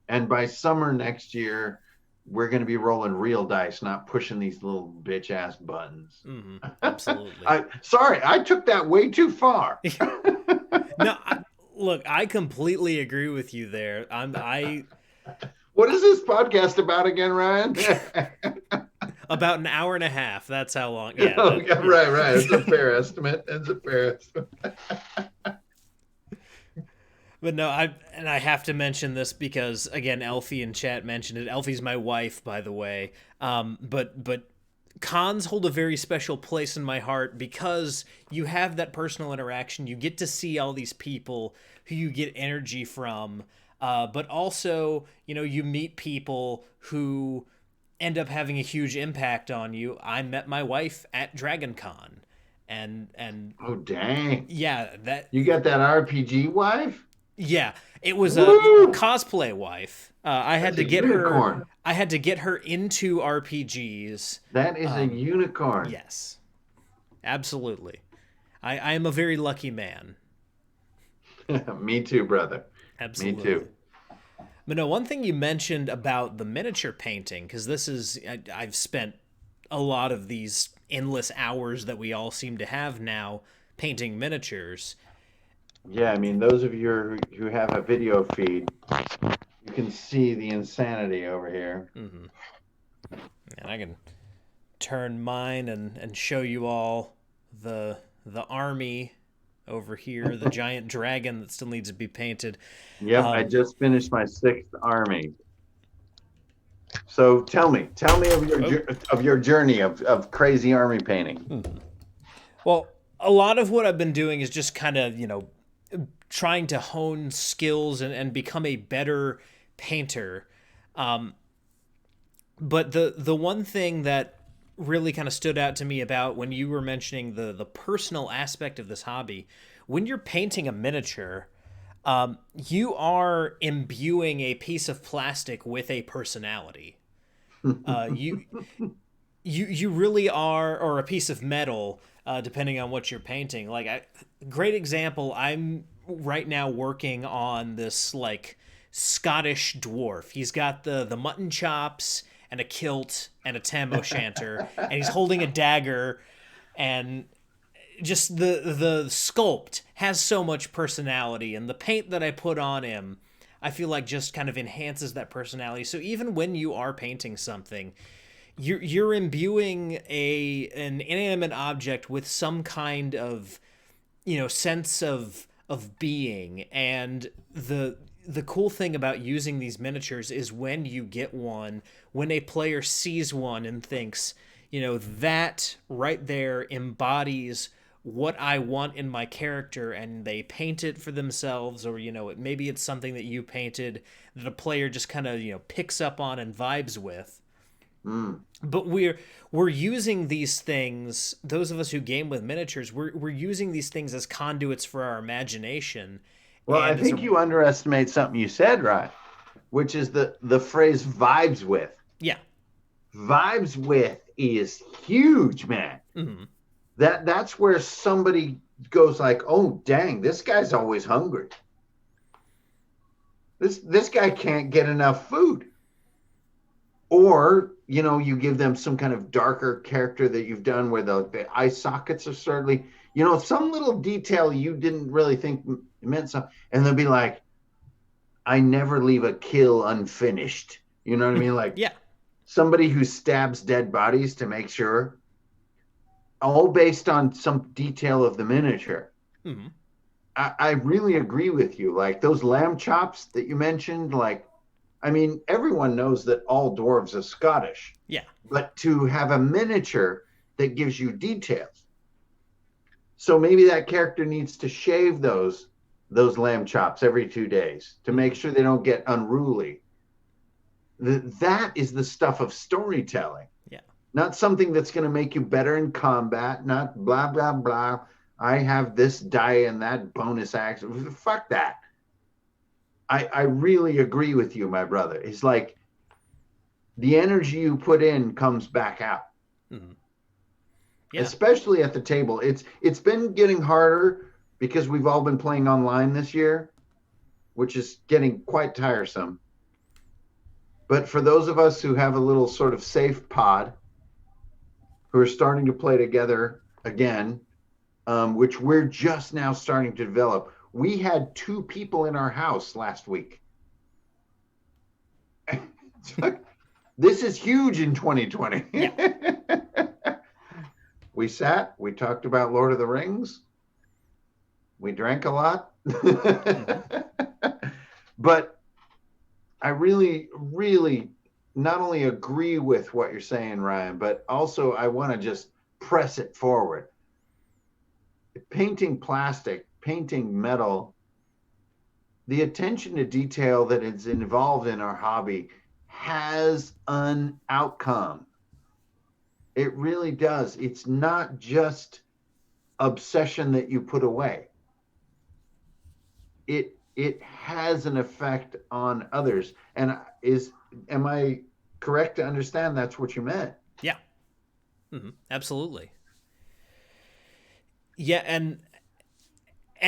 And by summer next year, we're going to be rolling real dice, not pushing these little bitch ass buttons. Absolutely. Sorry, I took that way too far. No, look, I completely agree with you there. What is this podcast about again, Ryan? About an hour and a half. That's how long. Yeah. Right. It's a fair estimate. But no, I have to mention this because, again, Elfie in chat mentioned it. Elfie's my wife, by the way. But cons hold a very special place in my heart because you have that personal interaction. You get to see all these people who you get energy from. But also, you know, you meet people who end up having a huge impact on you. I met my wife at Dragon Con. And oh, dang. Yeah, that you got that RPG wife? Yeah, it was Woo! a cosplay wife. I had to get unicorn. I had to get her into RPGs. That is a unicorn. Yes, absolutely. I am a very lucky man. Me too, brother. Absolutely. Me too. But no, one thing you mentioned about the miniature painting, because I've spent a lot of these endless hours that we all seem to have now painting miniatures. Yeah, I mean, those of you who have a video feed, you can see the insanity over here. And I can turn mine and show you all the army over here, the giant dragon that still needs to be painted. Yep, I just finished my 6th army. So tell me of your journey of crazy army painting. Well, a lot of what I've been doing is just kind of, you know, trying to hone skills and become a better painter. But the one thing that really kind of stood out to me about when you were mentioning the personal aspect of this hobby, when you're painting a miniature, you are imbuing a piece of plastic with a personality. You really are, or a piece of metal, depending on what you're painting. Like, great example, I'm right now working on this, like, Scottish dwarf. He's got the mutton chops and a kilt and a tam o'shanter, and he's holding a dagger, and just the sculpt has so much personality, and the paint that I put on him, I feel like just kind of enhances that personality. So even when you are painting something, you're imbuing an inanimate object with some kind of, you know, sense of being. And the cool thing about using these miniatures is when you get one, when a player sees one and thinks, you know, that right there embodies what I want in my character, and they paint it for themselves, or maybe it's something that you painted that a player just kind of picks up on and vibes with. Mm. But we're using these things. Those of us who game with miniatures, we're using these things as conduits for our imagination, Well, I and as think a you underestimate something you said, right? Which is the phrase "vibes with." yeah. Vibes with is huge, man. Hmm. That's where somebody goes like, "Oh, dang, this guy's always hungry. This guy can't get enough food." Or, you give them some kind of darker character that you've done where the eye sockets are certainly, some little detail you didn't really think meant something. And they'll be like, I never leave a kill unfinished. You know what I mean? Like Yeah. somebody who stabs dead bodies to make sure, all based on some detail of the miniature. Hmm. I really agree with you. Like those lamb chops that you mentioned, like, I mean, everyone knows that all dwarves are Scottish, Yeah. but to have a miniature that gives you details. So maybe that character needs to shave those lamb chops every 2 days to make sure they don't get unruly. That is the stuff of storytelling, Yeah. not something that's going to make you better in combat, not blah, blah, blah. I have this die and that bonus action. Fuck that. I really agree with you, my brother. It's like the energy you put in comes back out. Hmm. Yeah. Especially at the table. It's been getting harder because we've all been playing online this year, which is getting quite tiresome. But for those of us who have a little sort of safe pod, who are starting to play together again, which we're just now starting to develop. We had 2 people in our house last week. This is huge in 2020. Yeah. We sat, we talked about Lord of the Rings, we drank a lot. But I really, really not only agree with what you're saying, Ryan, but also I want to just press it forward. Painting plastic, painting metal, the attention to detail that is involved in our hobby has an outcome. It really does. It's not just obsession that you put away. It has an effect on others. And am I correct to understand that's what you meant? Yeah. Absolutely. Yeah, and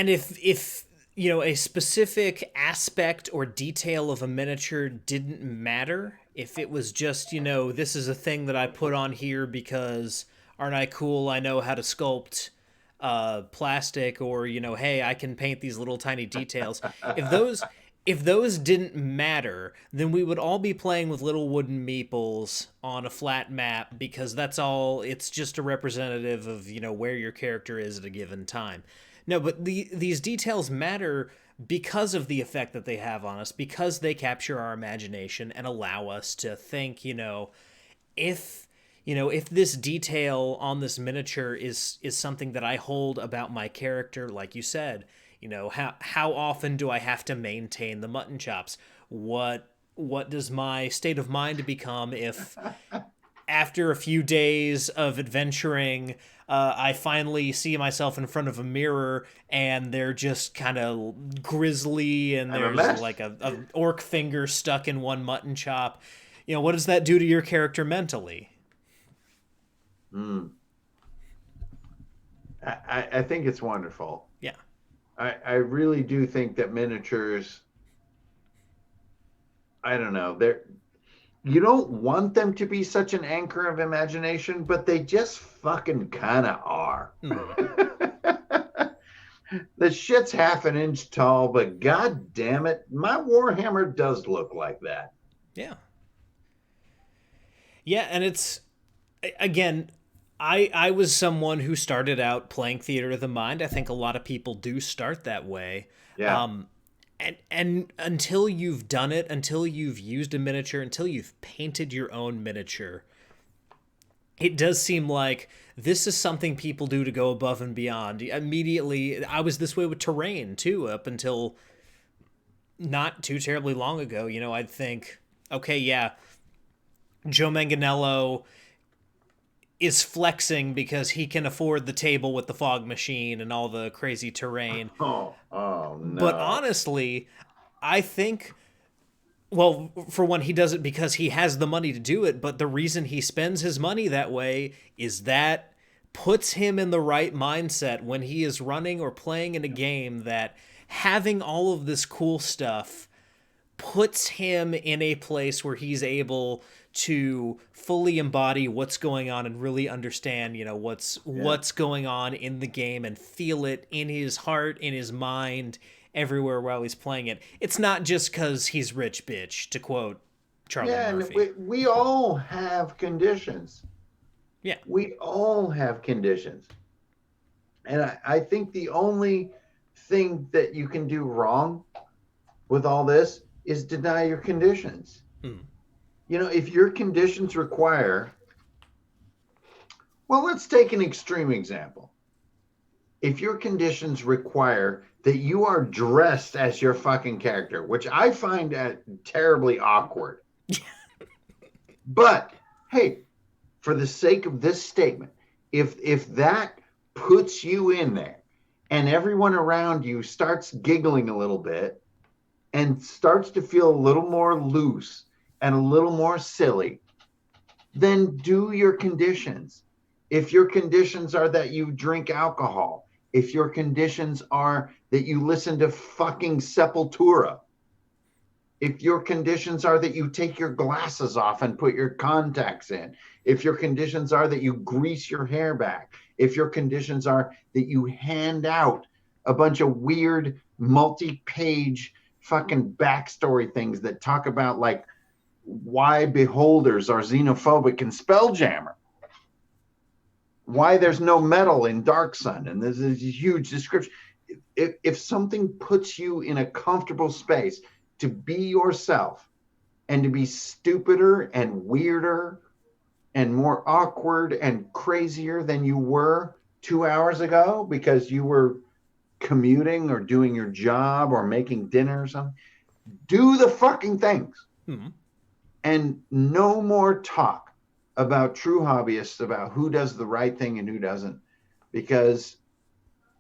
if a specific aspect or detail of a miniature didn't matter, if it was just this is a thing that I put on here because aren't I cool, I know how to sculpt plastic, or hey, I can paint these little tiny details, if those didn't matter, then we would all be playing with little wooden meeples on a flat map, because that's all. It's just a representative of where your character is at a given time. No, but these details matter because of the effect that they have on us, because they capture our imagination and allow us to think. If if this detail on this miniature is something that I hold about my character, like you said, how often do I have to maintain the mutton chops? What does my state of mind become if after a few days of adventuring, I finally see myself in front of a mirror and they're just kind of grisly, and I'm a there's mess. like a orc finger stuck in one mutton chop? What does that do to your character mentally? Mm. I think it's wonderful. Yeah. I really do think that miniatures, I don't know, you don't want them to be such an anchor of imagination, but they just fucking kind of are. Mm-hmm. The shit's half an inch tall, but god damn it, my Warhammer does look like that. Yeah. Yeah, and it's again, I was someone who started out playing theater of the mind. I think a lot of people do start that way. Yeah. And until you've done it, until you've used a miniature, until you've painted your own miniature, it does seem like this is something people do to go above and beyond. Immediately, I was this way with terrain too, up until not too terribly long ago. I'd think, okay, yeah, Joe Manganiello is flexing because he can afford the table with the fog machine and all the crazy terrain. Oh But no. honestly, I think, well, for one, he does it because he has the money to do it, but the reason he spends his money that way is that puts him in the right mindset when he is running or playing in a game, that having all of this cool stuff puts him in a place where he's able to fully embody what's going on and really understand, Yeah. what's going on in the game and feel it in his heart, in his mind, everywhere while he's playing it. It's not just cuz he's rich, bitch, to quote Charlie Yeah, and Murphy. we all have conditions. Yeah. We all have conditions. And I think the only thing that you can do wrong with all this is deny your conditions. Mm. If your conditions require, well, let's take an extreme example. If your conditions require that you are dressed as your fucking character, which I find terribly awkward. But hey, for the sake of this statement, if that puts you in there and everyone around you starts giggling a little bit and starts to feel a little more loose and a little more silly, then do your conditions. If your conditions are that you drink alcohol, if your conditions are that you listen to fucking Sepultura, if your conditions are that you take your glasses off and put your contacts in, if your conditions are that you grease your hair back, if your conditions are that you hand out a bunch of weird multi-page fucking backstory things that talk about like why beholders are xenophobic in Spelljammer, why there's no metal in Dark Sun, and there's a huge description. If something puts you in a comfortable space to be yourself and to be stupider and weirder and more awkward and crazier than you were 2 hours ago because you were commuting or doing your job or making dinner or something, do the fucking things. Mm-hmm. And no more talk about true hobbyists, about who does the right thing and who doesn't, because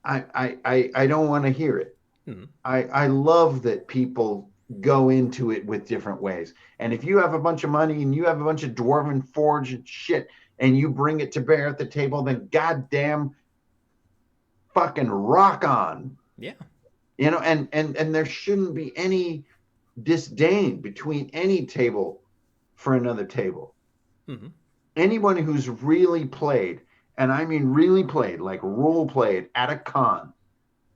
I don't want to hear it. Mm-hmm. I love that people go into it with different ways. And if you have a bunch of money and you have a bunch of dwarven forge and shit and you bring it to bear at the table, then goddamn fucking rock on. Yeah. And there shouldn't be any disdain between any table for another table. Mm-hmm. Anyone who's really played, and I mean really played, like role played at a con,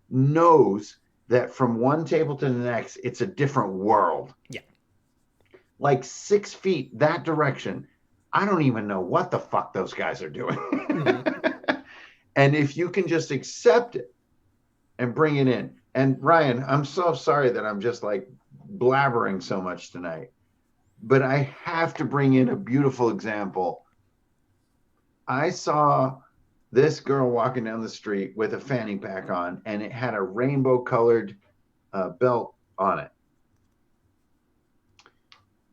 knows that from one table to the next, it's a different world. Yeah. Like 6 feet that direction, I don't even know what the fuck those guys are doing. Mm-hmm. And if you can just accept it and bring it in. And Ryan, I'm so sorry that I'm just like blabbering so much tonight, but I have to bring in a beautiful example. I saw this girl walking down the street with a fanny pack on, and it had a rainbow colored belt on it.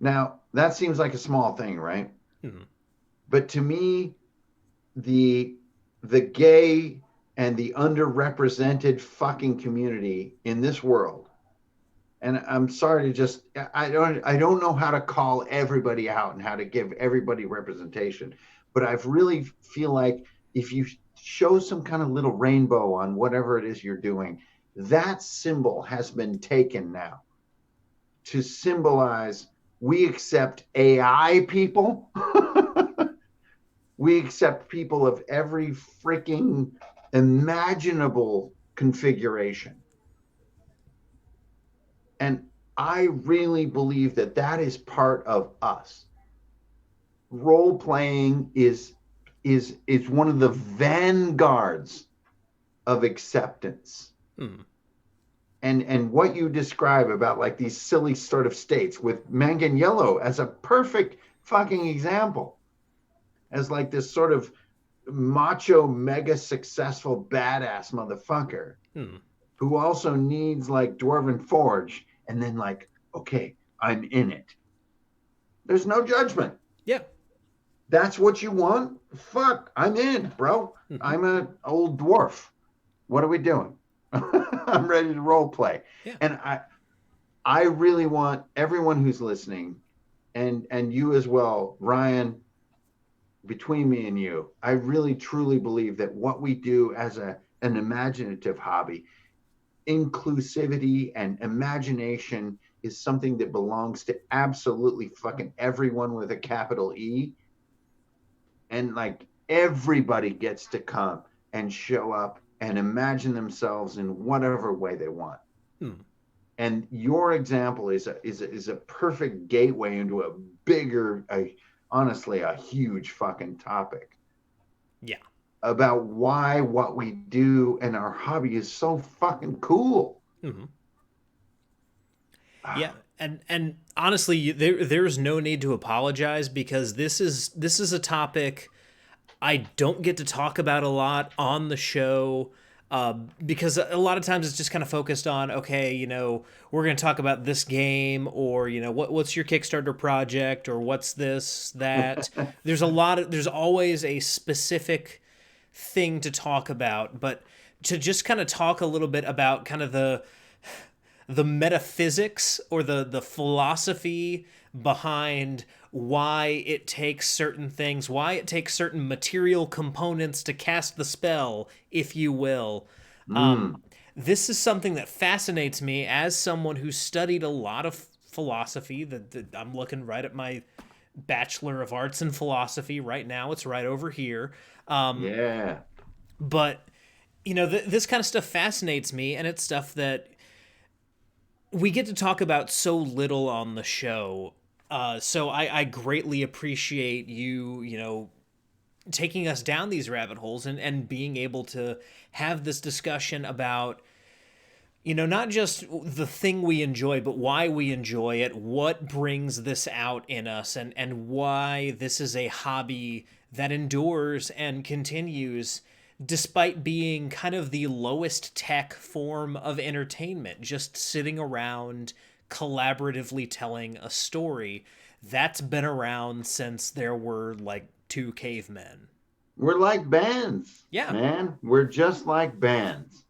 Now, that seems like a small thing, right? Mm-hmm. But to me, the gay and the underrepresented fucking community in this world, and I'm sorry to just, I don't know how to call everybody out and how to give everybody representation, but I really feel like if you show some kind of little rainbow on whatever it is you're doing, that symbol has been taken now to symbolize we accept AI people. We accept people of every freaking imaginable configuration. And I really believe that that is part of us. Role playing is one of the vanguards of acceptance. Hmm. And what you describe about like these silly sort of states with Manganiello as a perfect fucking example. as like this sort of macho, mega successful badass motherfucker who also needs like Dwarven Forge, and then like, okay, I'm in it. There's no judgment. Yeah. That's what you want? Fuck, I'm in, bro. I'm an old dwarf. What are we doing? I'm ready to role play. Yeah. And I really want everyone who's listening, and you as well, Ryan, between me and you, I really truly believe that what we do as an imaginative hobby, inclusivity and imagination, is something that belongs to absolutely fucking everyone with a capital E. And like everybody gets to come and show up and imagine themselves in whatever way they want. And your example is a perfect gateway into a bigger, honestly, a huge fucking topic. Yeah. About why what we do and our hobby is so fucking cool. Yeah, and honestly, there's no need to apologize, because this is a topic I don't get to talk about a lot on the show, because a lot of times it's just kind of focused on, okay, we're going to talk about this game, or what's your Kickstarter project, or what's this that. There's always a specific thing to talk about, but to just kind of talk a little bit about kind of the metaphysics, or the philosophy behind why it takes certain things, why it takes certain material components to cast the spell, if you will. This is something that fascinates me as someone who studied a lot of philosophy. That I'm looking right at my Bachelor of Arts in Philosophy right now. It's right over here. Yeah. But, this kind of stuff fascinates me, and it's stuff that we get to talk about so little on the show. So I greatly appreciate you, taking us down these rabbit holes, and being able to have this discussion about, not just the thing we enjoy, but why we enjoy it, what brings this out in us, and why this is a hobby that endures and continues despite being kind of the lowest tech form of entertainment, just sitting around collaboratively telling a story that's been around since there were like two cavemen. We're like bands, Yeah. man. We're just like bands.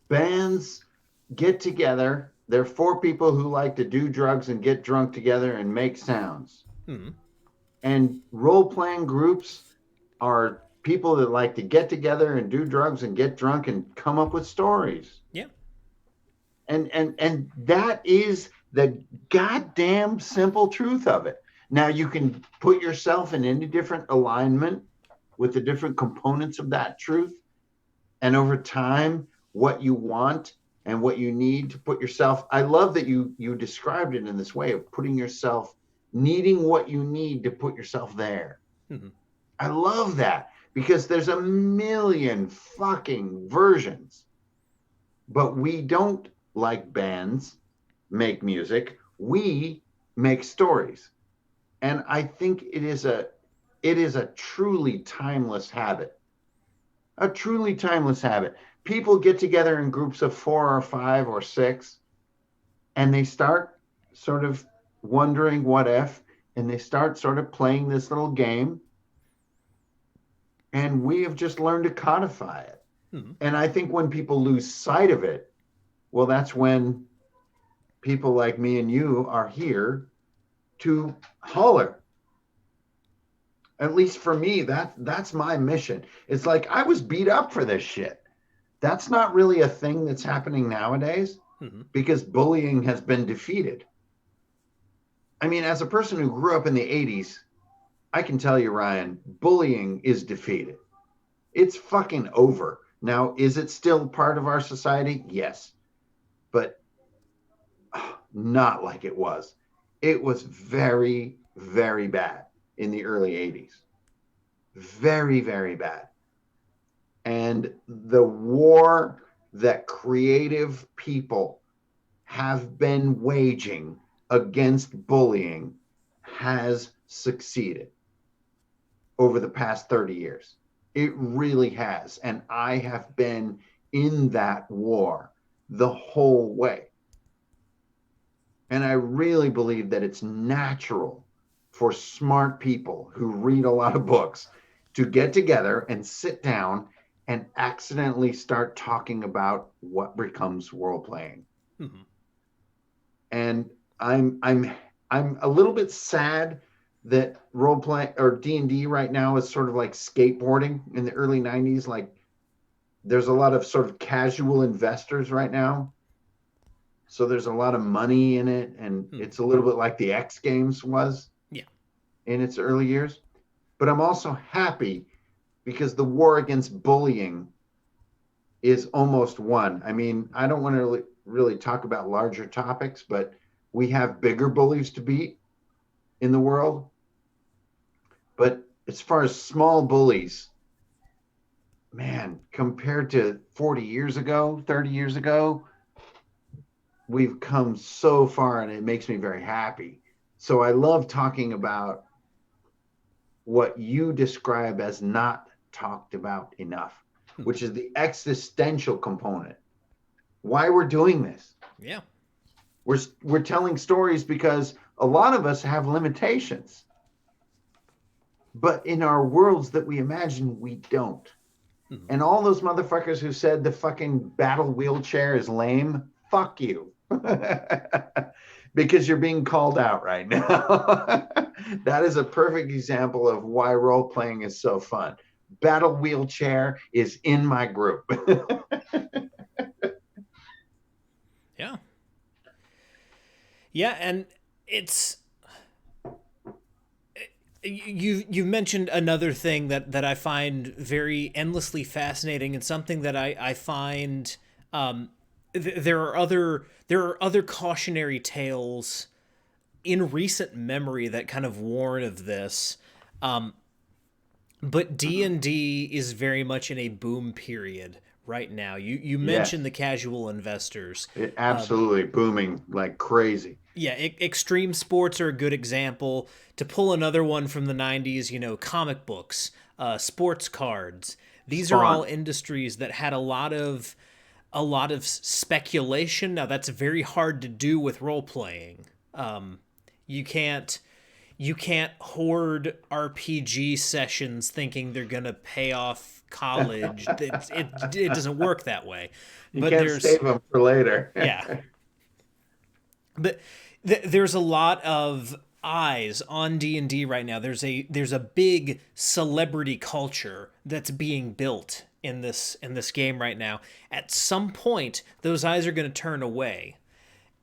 Bands get together. They're four people who like to do drugs and get drunk together and make sounds. And role-playing groups are people that like to get together and do drugs and get drunk and come up with stories. Yeah. And that is the goddamn simple truth of it. Now you can put yourself in any different alignment with the different components of that truth. And over time, what you want and what you need to put yourself. I love that you described it in this way of putting yourself, needing what you need to put yourself there. I love that, because there's a million fucking versions. But we don't, like bands, make music. We make stories. And I think it is a truly timeless habit. A truly timeless habit. People get together in groups of 4 or 5 or 6, and they start sort of wondering what if, and they start sort of playing this little game. And we have just learned to codify it. And I think when people lose sight of it, well, that's when people like me and you are here to holler. At least for me, that's my mission. It's like, I was beat up for this shit. That's not really a thing that's happening nowadays, because bullying has been defeated. I mean, as a person who grew up in the 80s, I can tell you, Ryan, bullying is defeated. It's fucking over. Now, is it still part of our society? Yes. But not like it was. It was very, very bad in the early 80s. Very, very bad. And the war that creative people have been waging against bullying has succeeded. over the past 30 years. It really has. And I have been in that war the whole way. And I really believe that it's natural for smart people who read a lot of books to get together and sit down and accidentally start talking about what becomes role playing. Mm-hmm. And I'm a little bit sad that role play or D&D right now is sort of like skateboarding in the early 90s. Like there's a lot of sort of casual investors right now. So there's a lot of money in it, and it's a little bit like the X Games was in its early years. But I'm also happy because the war against bullying is almost won. I mean, I don't want to really talk about larger topics, but we have bigger bullies to beat in the world. But as far as small bullies, man, compared to 40 years ago, 30 years ago, we've come so far, and it makes me very happy. So I love talking about what you describe as not talked about enough, which is the existential component. Why we're doing this. Yeah. We're telling stories because a lot of us have limitations. But in our worlds that we imagine, we don't. Mm-hmm. And all those motherfuckers who said the fucking battle wheelchair is lame, fuck you. Because you're being called out right now. That is a perfect example of why role playing is so fun. Battle wheelchair is in my group. Yeah. Yeah, and it's you mentioned another thing that I find very endlessly fascinating, and something that I find there are other cautionary tales in recent memory that kind of warn of this. But D&D is very much in a boom period right now. You mentioned the casual investors. It absolutely booming like crazy. Yeah, extreme sports are a good example. To pull another one from the 90s, comic books, sports cards. These are all industries that had a lot of speculation. Now that's very hard to do with role playing. You can't hoard RPG sessions thinking they're gonna pay off college. It doesn't work that way. You can't save them for later. Yeah. But there's a lot of eyes on D&D right now. There's a big celebrity culture that's being built in this game right now. At some point, those eyes are going to turn away,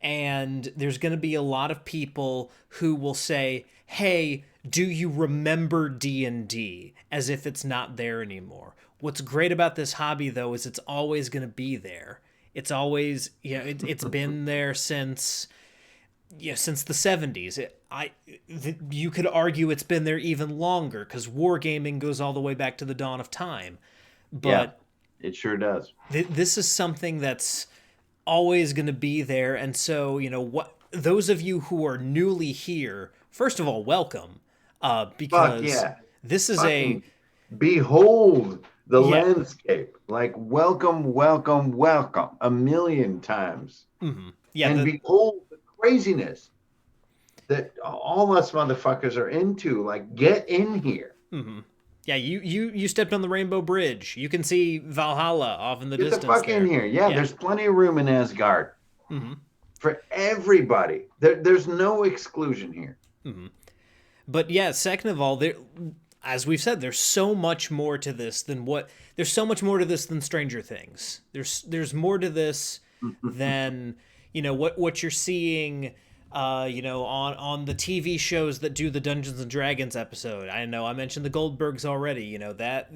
and there's going to be a lot of people who will say, "Hey, do you remember D&D?" as if it's not there anymore. What's great about this hobby, though, is it's always going to be there. It's always, it's been there since the 70s. You could argue it's been there even longer, because wargaming goes all the way back to the dawn of time. But it sure does. This is something that's always going to be there. And so, those of you who are newly here, first of all, welcome. Because this is behold the landscape. Like, welcome, welcome, welcome a million times. Mm-hmm. Yeah, and behold the craziness that all us motherfuckers are into. Like, get in here. Mm-hmm. Yeah, you stepped on the Rainbow Bridge. You can see Valhalla off in the distance. Get the fuck in here. Yeah, there's plenty of room in Asgard for everybody. There's no exclusion here. Mm-hmm. But yeah, second of all, as we've said, there's so much more to this than Stranger Things. There's more to this than what you're seeing. On the TV shows that do the Dungeons and Dragons episode. I know I mentioned the Goldbergs already. That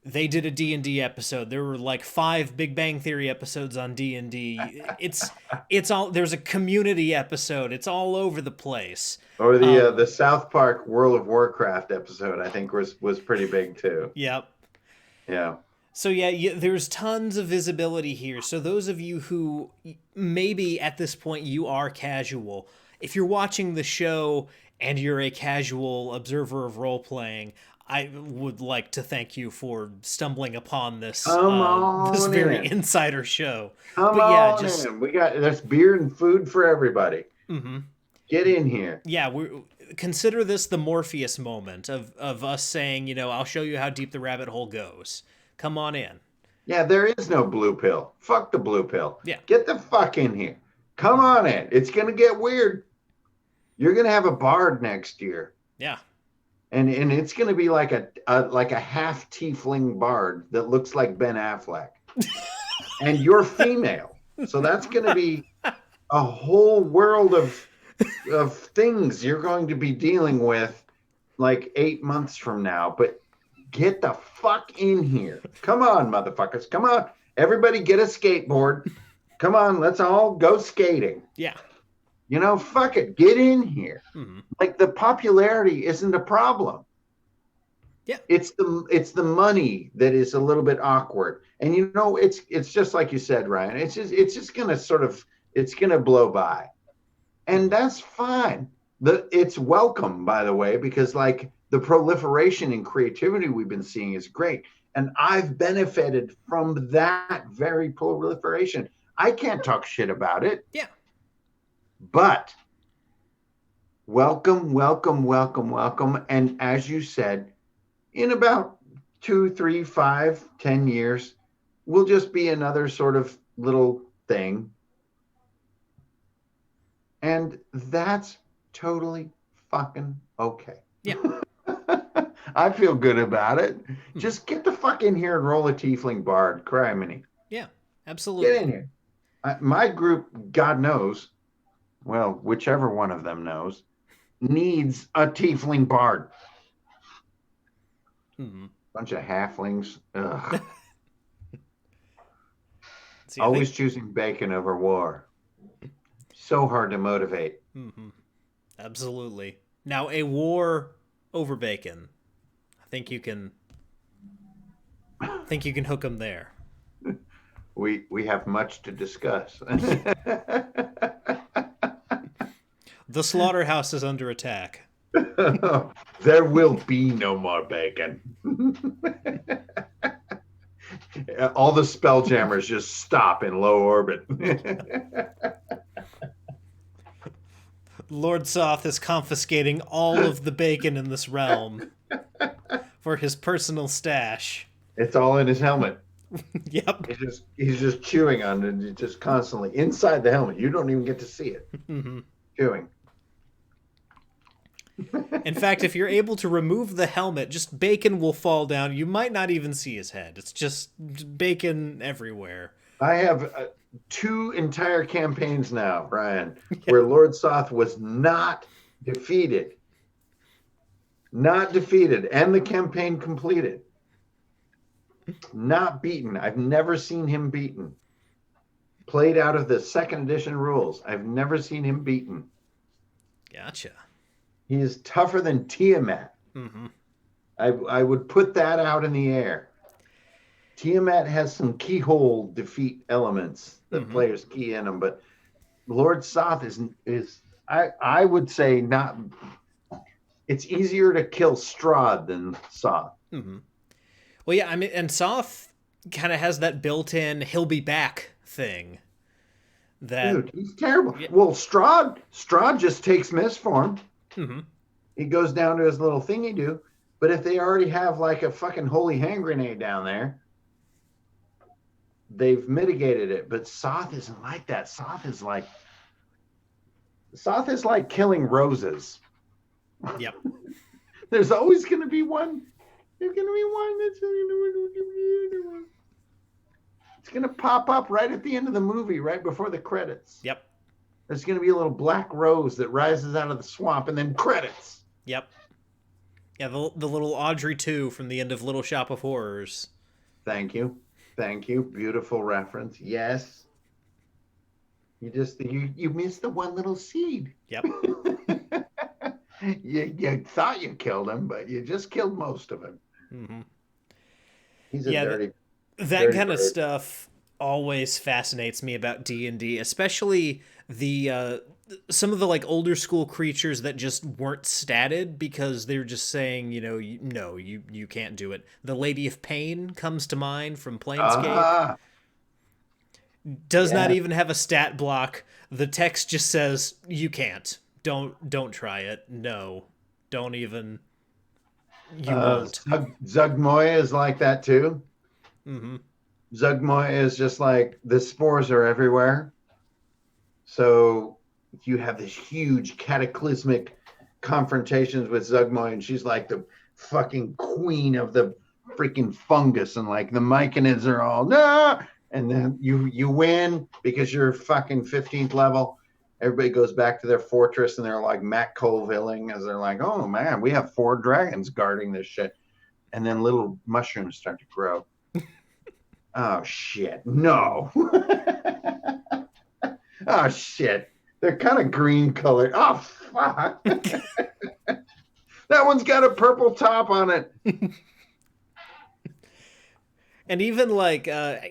they did a D&D episode. There were like 5 Big Bang Theory episodes on D&D. It's all, there's a Community episode. It's all over the place. Or the South Park World of Warcraft episode, I think was pretty big too. Yep. Yeah. So yeah, there's tons of visibility here. So those of you who maybe at this point you are casual, if you're watching the show and you're a casual observer of role playing, I would like to thank you for stumbling upon this Come this on very in. insider show. Come But yeah, on just in. There's beer and food for everybody. Get in here. yeah, we consider this the Morpheus moment of us saying, I'll show you how deep the rabbit hole goes. Come on in. Yeah, there is no blue pill. Fuck the blue pill. Yeah. Get the fuck in here. Come on in. It's gonna get weird. You're gonna have a bard next year. Yeah. And it's gonna be like a half tiefling bard that looks like Ben Affleck. And you're female. So that's gonna be a whole world of things you're going to be dealing with like 8 months from now. But get the fuck in here. Come on, motherfuckers. Come on. Everybody get a skateboard. Come on, let's all go skating. Yeah. Fuck it. Get in here. Like, the popularity isn't a problem. Yeah. It's the money that is a little bit awkward. And it's just like you said, Ryan. It's just gonna it's gonna blow by. And that's fine. It's welcome, by the way, because like the proliferation in creativity we've been seeing is great. And I've benefited from that very proliferation. I can't talk shit about it. Yeah. But welcome, welcome, welcome, welcome. And as you said, in about 2, 3, 5, 10 years, we'll just be another sort of little thing. And that's totally fucking okay. Yeah. I feel good about it. Just get the fuck in here and roll a tiefling bard. Criminy. Yeah, absolutely. Get in here. My group, God knows, well, whichever one of them knows, needs a tiefling bard. Bunch of halflings. Ugh. See, always choosing bacon over war. So hard to motivate. Absolutely. Now, a war over bacon. I think you can hook them there. We have much to discuss. The slaughterhouse is under attack. There will be no more bacon. All the spelljammers just stop in low orbit. Lord Soth is confiscating all of the bacon in this realm for his personal stash. It's all in his helmet. Yep. He's just chewing on it, just constantly inside the helmet. You don't even get to see it. Chewing. In fact, if you're able to remove the helmet, just bacon will fall down. You might not even see his head. It's just bacon everywhere. I have 2 entire campaigns now, Brian, where Lord Soth was not defeated. Not defeated, and the campaign completed. Not beaten. I've never seen him beaten. Played out of the 2nd edition rules. I've never seen him beaten. Gotcha. He is tougher than Tiamat. I would put that out in the air. Tiamat has some keyhole defeat elements that players key in them, but Lord Soth is I would say not. It's easier to kill Strahd than Soth. Well, yeah, I mean, and Soth kind of has that built-in "he'll be back" thing. Dude, he's terrible. Yeah. Well, Strahd just takes misform. He goes down to his little thingy do. But if they already have like a fucking holy hand grenade down there, they've mitigated it. But Soth isn't like that. Soth is like killing roses. Yep. There's always going to be one. There's going to be one that's going to. It's going to pop up right at the end of the movie, right before the credits. Yep. There's going to be a little black rose that rises out of the swamp, and then credits. Yep. Yeah, the little Audrey 2 from the end of Little Shop of Horrors. Thank you. Beautiful reference. Yes. You missed the one little seed. Yep. You thought you killed him, but you just killed most of him. He's a dirty. That kind of stuff always fascinates me about D&D, especially the some of the like older school creatures that just weren't statted because they were just saying, no, you can't do it. The Lady of Pain comes to mind from Planescape. Ah, Does not yeah. even have a stat block. The text just says you can't. Don't try it. No. Don't even. You won't. Zugmoya is like that too. Mm-hmm. Zugmoya is just like the spores are everywhere. So you have this huge cataclysmic confrontations with Zugmoy, and she's like the fucking queen of the freaking fungus, and like the Myconids are all no, and then you win because you're fucking 15th level. Everybody goes back to their fortress and they're like Matt Colvilling as they're like, oh man, we have 4 dragons guarding this shit. And then little mushrooms start to grow. Oh shit. No. Oh shit. They're kind of green colored. Oh fuck. That one's got a purple top on it. And even like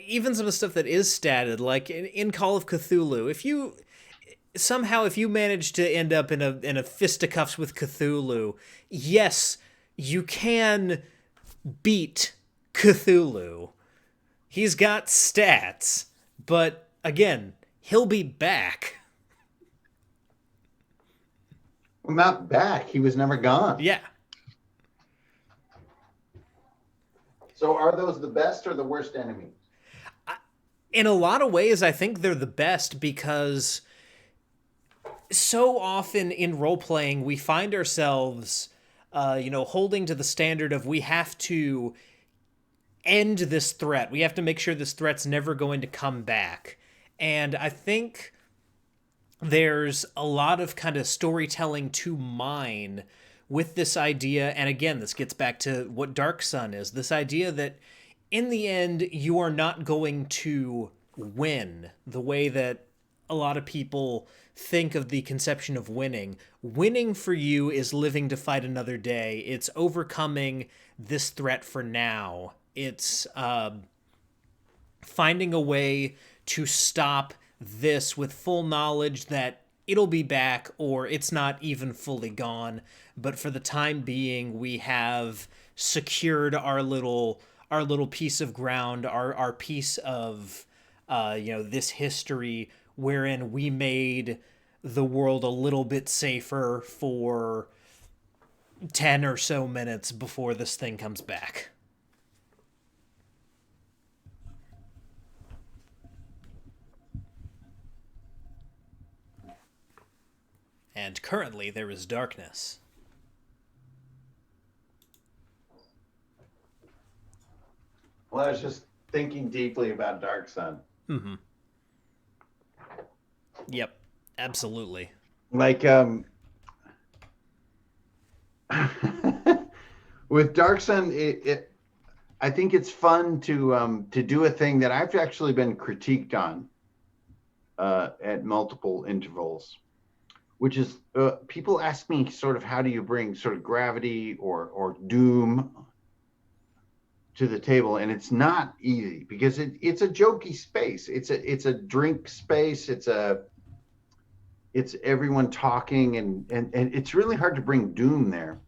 even some of the stuff that is statted, like in Call of Cthulhu, if you manage to end up in a fisticuffs with Cthulhu, yes, you can beat Cthulhu. He's got stats, but again, he'll be back. Well, not back. He was never gone. Yeah. So are those the best or the worst enemies? In a lot of ways, I think they're the best because so often in role playing, we find ourselves, holding to the standard of we have to end this threat. We have to make sure this threat's never going to come back. And I think there's a lot of kind of storytelling to mine with this idea. And again, this gets back to what Dark Sun is, this idea that in the end, you are not going to win the way that a lot of people think of the conception of winning. Winning for you is living to fight another day. It's overcoming this threat for now. It's finding a way to stop this with full knowledge that it'll be back or it's not even fully gone. But for the time being, we have secured our little piece of ground, our piece of this history wherein we made the world a little bit safer for 10 or so minutes before this thing comes back. And currently there is darkness. Well, I was just thinking deeply about Dark Sun. Mm-hmm. Yep, absolutely. Like with Dark Sun, I think it's fun to do a thing that I've actually been critiqued on at multiple intervals, which is people ask me sort of how do you bring sort of gravity or doom to the table, and it's not easy because it's a jokey space. It's a drink space. It's everyone talking and it's really hard to bring doom there.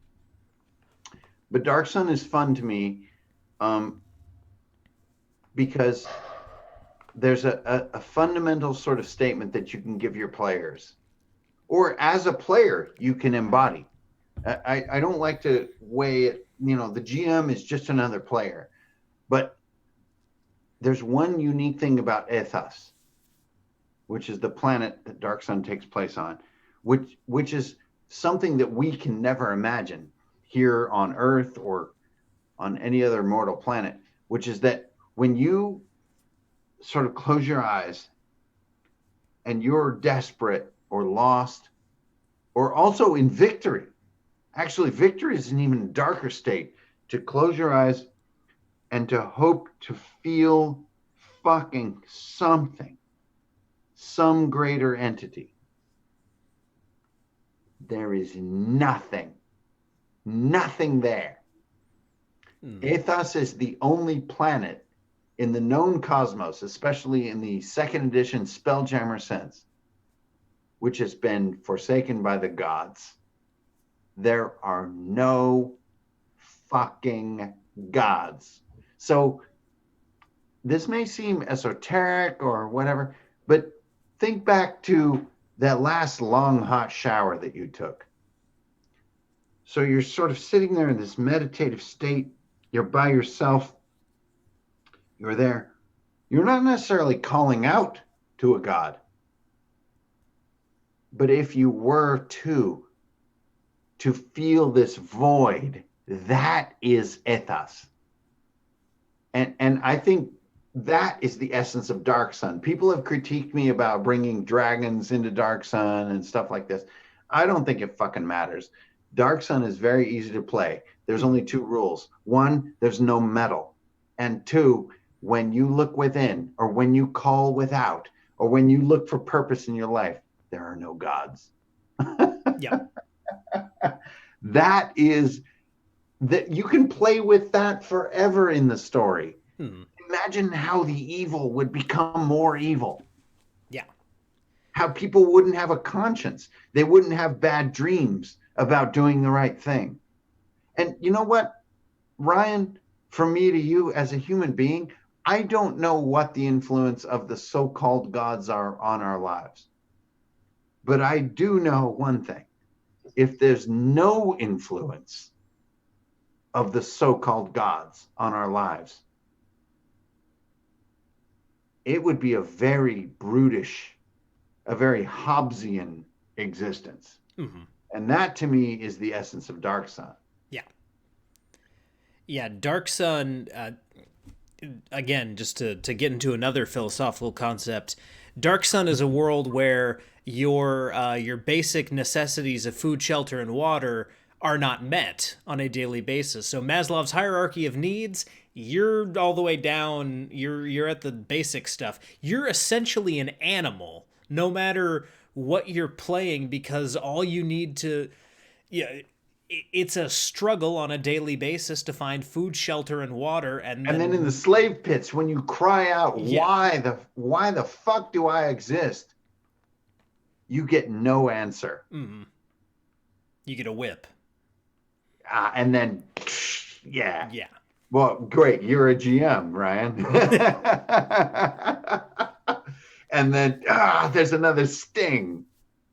But Dark Sun is fun to me because there's a fundamental sort of statement that you can give your players, or as a player you can embody. I don't like to weigh it, the GM is just another player. But there's one unique thing about Ethos, which is the planet that Dark Sun takes place on, which is something that we can never imagine here on Earth or on any other mortal planet, which is that when you sort of close your eyes and you're desperate or lost, or also in victory. Actually, victory is an even darker state, to close your eyes and to hope to feel fucking something, some greater entity. There is nothing there. Ethos is the only planet in the known cosmos, especially in the second edition Spelljammer sense, which has been forsaken by the gods. There are no fucking gods. So this may seem esoteric or whatever, but think back to that last long hot shower that you took. So you're sort of sitting there in this meditative state. You're by yourself. You're there. You're not necessarily calling out to a god. But if you were to feel this void, that is ethos. And I think that is the essence of Dark Sun. People have critiqued me about bringing dragons into Dark Sun and stuff like this. I don't think it fucking matters. Dark Sun is very easy to play. There's only two rules. One, there's no metal. And two, when you look within, or when you call without, or when you look for purpose in your life, there are no gods. Yeah. That is that you can play with that forever in the story. Imagine how the evil would become more evil. Yeah. How people wouldn't have a conscience. They wouldn't have bad dreams about doing the right thing. And you know what, Ryan, from me to you as a human being, I don't know what the influence of the so-called gods are on our lives. But I do know one thing. If there's no influence of the so-called gods on our lives, it would be a very brutish, a very Hobbesian existence. And that to me is the essence of Dark Sun. Yeah. Yeah, Dark Sun, again, just to get into another philosophical concept, Dark Sun is a world where your basic necessities of food, shelter, and water are not met on a daily basis. So Maslow's hierarchy of needs, you're all the way down, you're at the basic stuff. You're essentially an animal, no matter what you're playing, because all you need to, it's a struggle on a daily basis to find food, shelter, and water, and then in the slave pits, when you cry out, Yeah. why the fuck do I exist? You get no answer. You get a whip. And then, yeah. Yeah. Well, great. You're a GM, Ryan. And then, there's another sting.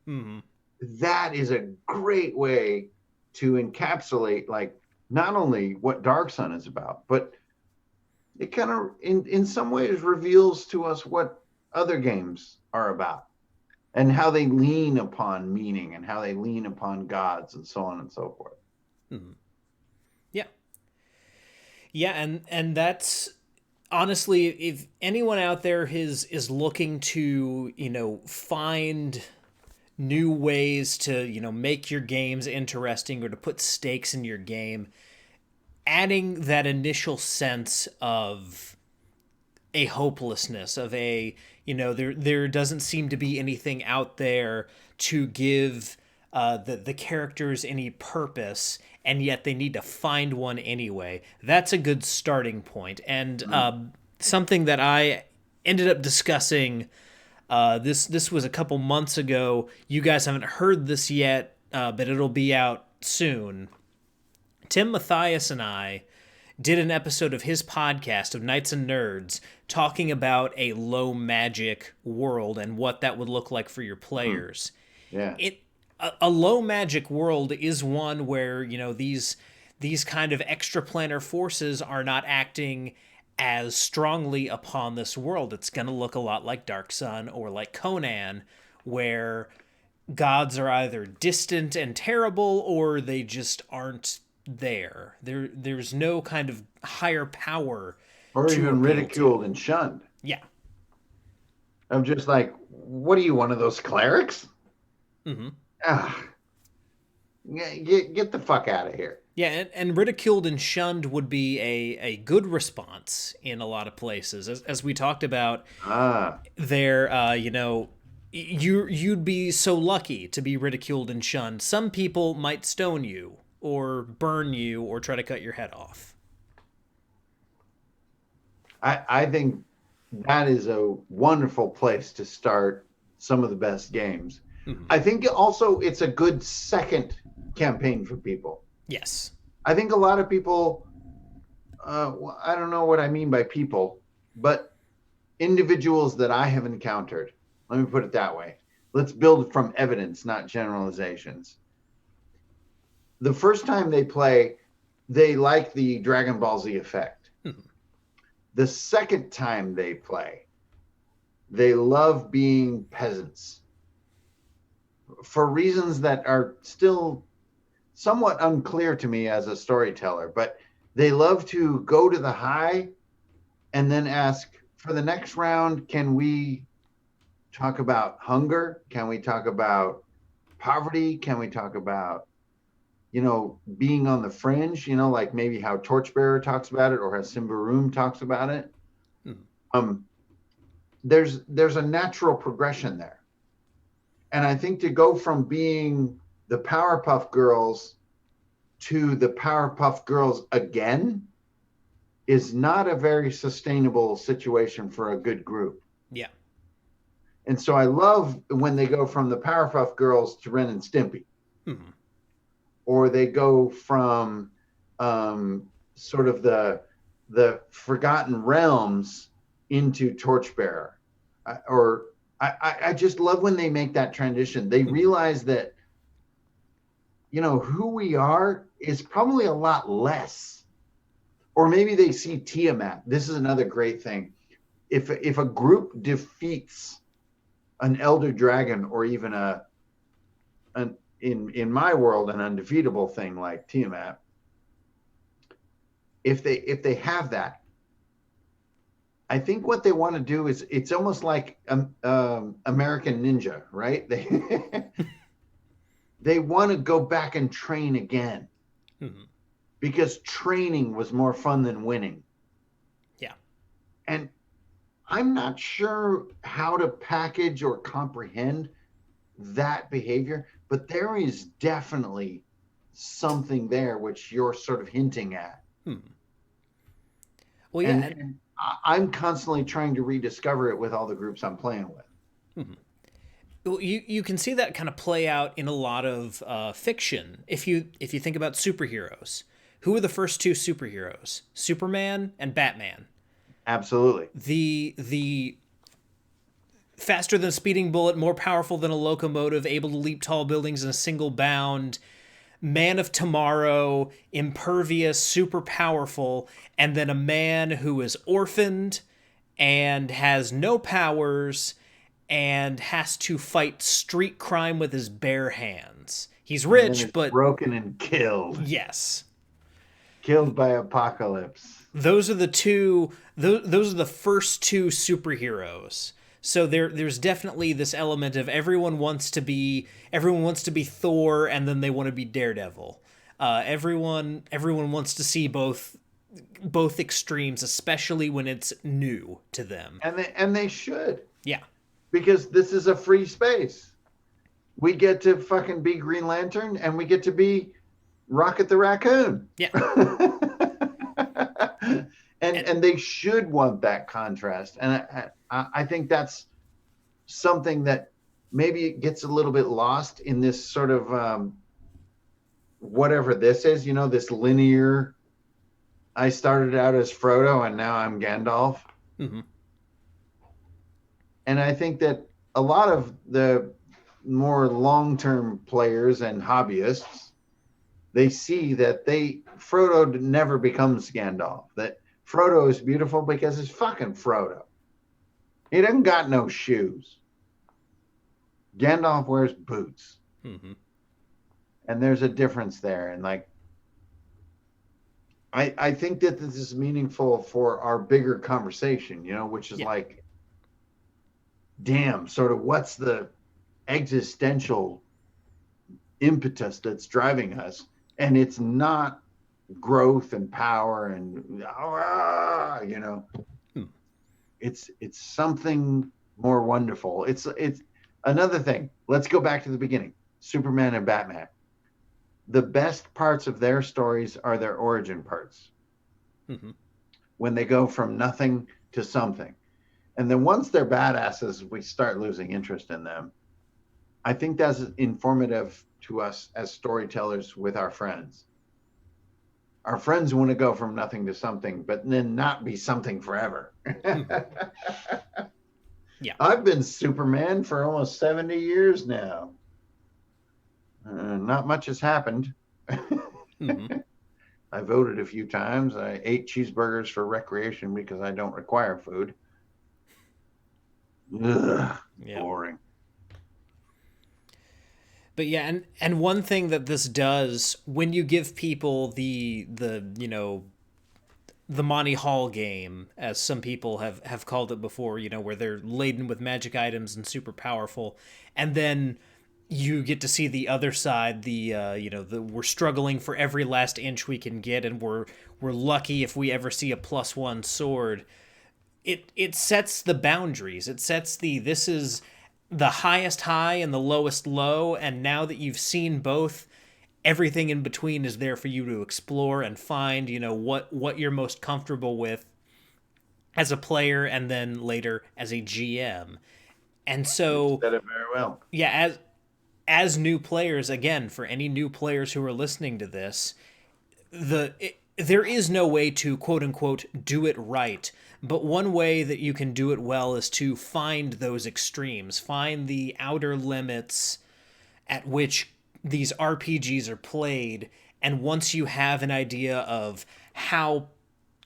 That is a great way to encapsulate, like, not only what Dark Sun is about, but it kind of, in some ways, reveals to us what other games are about and how they lean upon meaning and how they lean upon gods and so on and so forth. Yeah. Yeah, and that's honestly, if anyone out there is looking to, find new ways to, make your games interesting or to put stakes in your game, adding that initial sense of a hopelessness, of there doesn't seem to be anything out there to give the characters any purpose, and yet they need to find one anyway. That's a good starting point. And something that I ended up discussing, this was a couple months ago. You guys haven't heard this yet, but it'll be out soon. Tim Mathias and I did an episode of his podcast of Knights and Nerds talking about a low magic world and what that would look like for your players. Yeah. A low magic world is one where, these kind of extraplanar forces are not acting as strongly upon this world. It's going to look a lot like Dark Sun or like Conan, where gods are either distant and terrible or they just aren't there. There's no kind of higher power, or even appeal ridiculed to. and shunned. Yeah. I'm just like, what are you, one of those clerics? Get the fuck out of here. Yeah, and ridiculed and shunned would be a good response in a lot of places. As we talked about, there, you'd be so lucky to be ridiculed and shunned. Some people might stone you or burn you or try to cut your head off. I think that is a wonderful place to start some of the best games. Mhm. I think also it's a good second campaign for people. Yes. I think a lot of people, I don't know what I mean by people, but individuals that I have encountered, let me put it that way. Let's build from evidence, not generalizations. The first time they play, they like the Dragon Ball Z effect. Mhm. The second time they play, they love being peasants for reasons that are still somewhat unclear to me as a storyteller, but they love to go to the high and then ask for the next round, can we talk about hunger? Can we talk about poverty? Can we talk about, being on the fringe, like maybe how Torchbearer talks about it or how Simbaroom talks about it? Mhm. Um, there's a natural progression there. And I think to go from being the Powerpuff Girls to the Powerpuff Girls again is not a very sustainable situation for a good group. Yeah. And so I love when they go from the Powerpuff Girls to Ren and Stimpy, Mhm. or they go from sort of the Forgotten Realms into Torchbearer, or I just love when they make that transition. They Mhm. realize that who we are is probably a lot less, or maybe they see Tiamat. This is another great thing. If a group defeats an elder dragon or even an in my world an undefeatable thing like Tiamat, if they have that, I think what they want to do is it's almost like American Ninja, right? They want to go back and train again Mhm. because training was more fun than winning. Yeah. And I'm not sure how to package or comprehend that behavior, but there is definitely something there which you're sort of hinting at. Mhm. Well, yeah. And I'm constantly trying to rediscover it with all the groups I'm playing with. Mhm. Well, you can see that kind of play out in a lot of fiction. If you think about superheroes, who are the first two superheroes? Superman and Batman. Absolutely. The faster than a speeding bullet, more powerful than a locomotive, able to leap tall buildings in a single bound, man of tomorrow, impervious, super powerful, and then a man who is orphaned and has no powers and has to fight street crime with his bare hands. He's And then rich, it's but broken and killed. yes. Killed by apocalypse. Those are the two those are the first two superheroes. So there's definitely this element of everyone wants to be Thor and then they want to be Daredevil. Everyone wants to see both extremes, especially when it's new to them. And they should, Yeah. because this is a free space. We get to fucking be Green Lantern and we get to be Rocket the Raccoon. Yeah. and And and they should want that contrast. And I think that's something that maybe it gets a little bit lost in this sort of whatever this is, this linear. I started out as Frodo and now I'm Gandalf. mhm. And I think that a lot of the more long-term players and hobbyists, they see that Frodo never becomes Gandalf. That Frodo is beautiful because it's fucking Frodo. He doesn't got no shoes. Gandalf wears boots. Mhm. And there's a difference there. And like I think that this is meaningful for our bigger conversation, which is Yeah. like, damn, sort of what's the existential impetus that's driving us? And it's not growth and power and Hmm. it's something more wonderful. It's another thing. Let's go back to the beginning. Superman and Batman. The best parts of their stories are their origin parts, Mhm. when they go from nothing to something. And then once they're badasses, we start losing interest in them. I think that's informative to us as storytellers with our friends. Our friends want to go from nothing to something, but then not be something forever. Yeah. I've been Superman for almost 70 years now. Not much has happened. Mm-hmm. I voted a few times. I ate cheeseburgers for recreation because I don't require food. Ugh, Yeah. boring. But yeah, and one thing that this does when you give people the the Monty Hall game, as some people have called it before, where they're laden with magic items and super powerful, and then you get to see the other side, the we're struggling for every last inch we can get, and we're lucky if we ever see a +1 sword. It sets the boundaries. It sets this is the highest high and the lowest low, and now that you've seen both, everything in between is there for you to explore and find, what you're most comfortable with as a player and then later as a GM. And You so, said it very well. yeah, as new players, again, for any new players who are listening to this, there is no way to quote unquote do it right, but one way that you can do it well is to find those extremes, find the outer limits at which these RPGs are played, and once you have an idea of how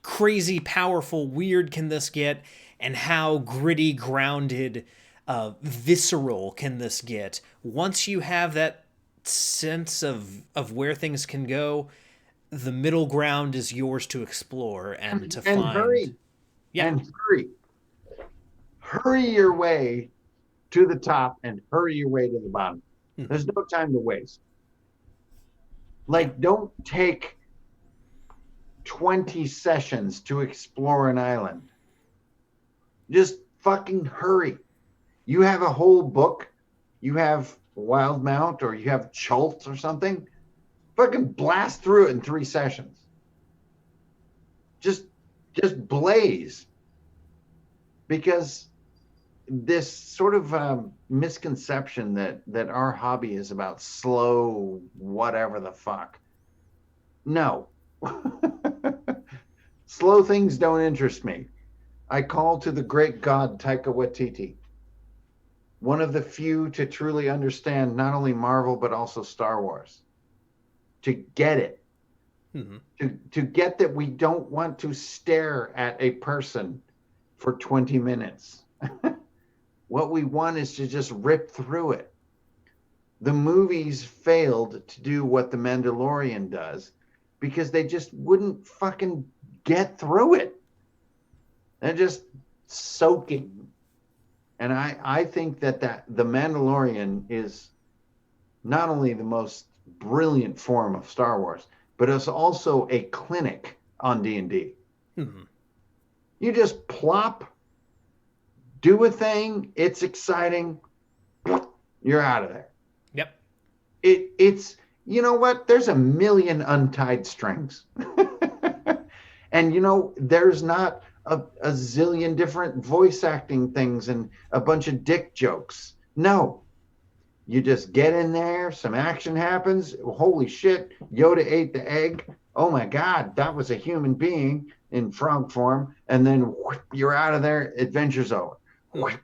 crazy powerful weird can this get and how gritty grounded visceral can this get, once you have that sense of where things can go, the middle ground is yours to explore and to And find. hurry. Yeah. And hurry. Hurry your way to the top and hurry your way to the bottom. Mm-hmm. There's no time to waste. Yeah. Like, don't take 20 sessions to explore an island. Just fucking hurry. You have a whole book, you have Wildmount or you have Schultz or something, fucking blast through it in 3 sessions. Just blaze. Because this sort of misconception that our hobby is about slow whatever the fuck. No. Slow things don't interest me. I call to the great god Taika Waititi, one of the few to truly understand not only Marvel but also Star Wars, to get it. Mm-hmm. To get that we don't want to stare at a person for 20 minutes. What we want is to just rip through it. The movies failed to do what The Mandalorian does because they just wouldn't fucking get through it. They're just soaking. And I think that The Mandalorian is not only the most brilliant form of Star Wars, but it's also a clinic on D&D. Mm-hmm. You just plop, do a thing, it's exciting, you're out of there. Yep. It's you know what? There's a million untied strings. And there's not a zillion different voice acting things and a bunch of dick jokes. No. You just get in there, some action happens. Holy shit, Yoda ate the egg. Oh my God, that was a human being in frog form. And then whoosh, you're out of there, adventure's over. Whoosh.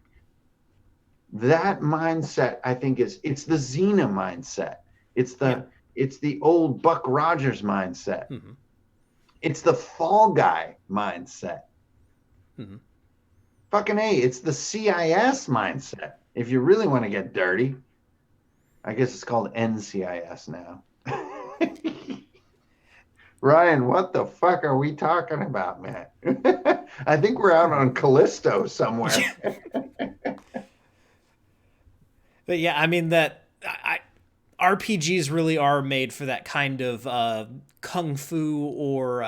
That mindset, I think, it's the Xena mindset. It's the old Buck Rogers mindset. Mm-hmm. It's the Fall Guy mindset. Mm-hmm. Fucking A, it's the CIS mindset. If you really want to get dirty. I guess it's called NCIS now. Ryan, what the fuck are we talking about, man? I think we're out on Callisto somewhere. But yeah, I mean RPGs really are made for that kind of kung fu or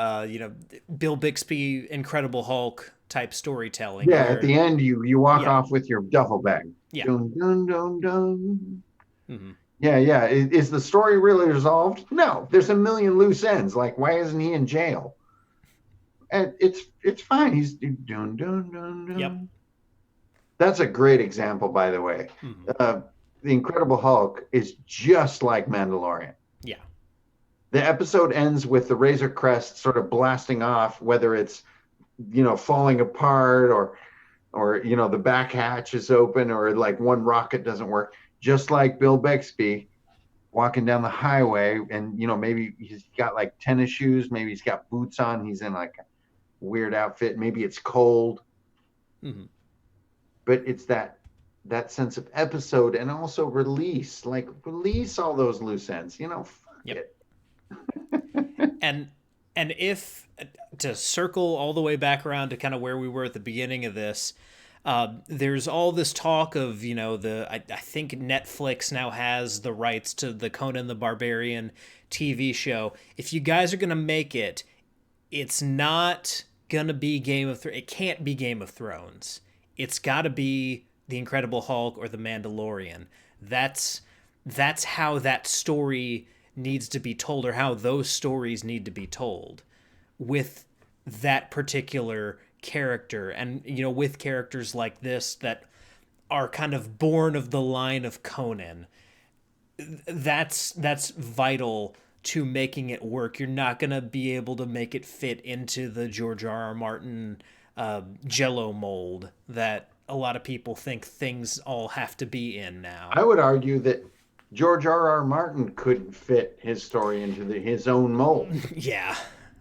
Bill Bixby, Incredible Hulk type storytelling. Yeah, at the end you walk off with your duffel bag. Yeah. Dun, dun, dun, dun. Mm-hmm. Yeah. Is the story really resolved? No, there's a million loose ends. Like, why isn't he in jail? And it's fine. He's dun, dun, dun, dun. Yep. That's a great example, by the way. Mm-hmm. The Incredible Hulk is just like Mandalorian. Yeah. The episode ends with the Razor Crest sort of blasting off, whether it's falling apart or the back hatch is open or like one rocket doesn't work, just like Bill Bixby walking down the highway, and maybe he's got like tennis shoes, maybe he's got boots on, he's in like a weird outfit, maybe it's cold. Mm-hmm. But it's that sense of episode, and also release all those loose ends, fuck Yep. it. And if to circle all the way back around to kind of where we were at the beginning of this, there's all this talk of I think Netflix now has the rights to the Conan the Barbarian TV show. If you guys are gonna make it, it's not gonna be Game of Thrones. It can't be Game of Thrones. It's got to be the Incredible Hulk or the Mandalorian. That's how that story needs to be told, or how those stories need to be told, with that particular character, and with characters like this that are kind of born of the line of Conan. That's vital to making it work. You're not gonna be able to make it fit into the George R. R. Martin Jello mold that a lot of people think things all have to be in now. I would argue that George R. R. Martin couldn't fit his story into his own mold. Yeah,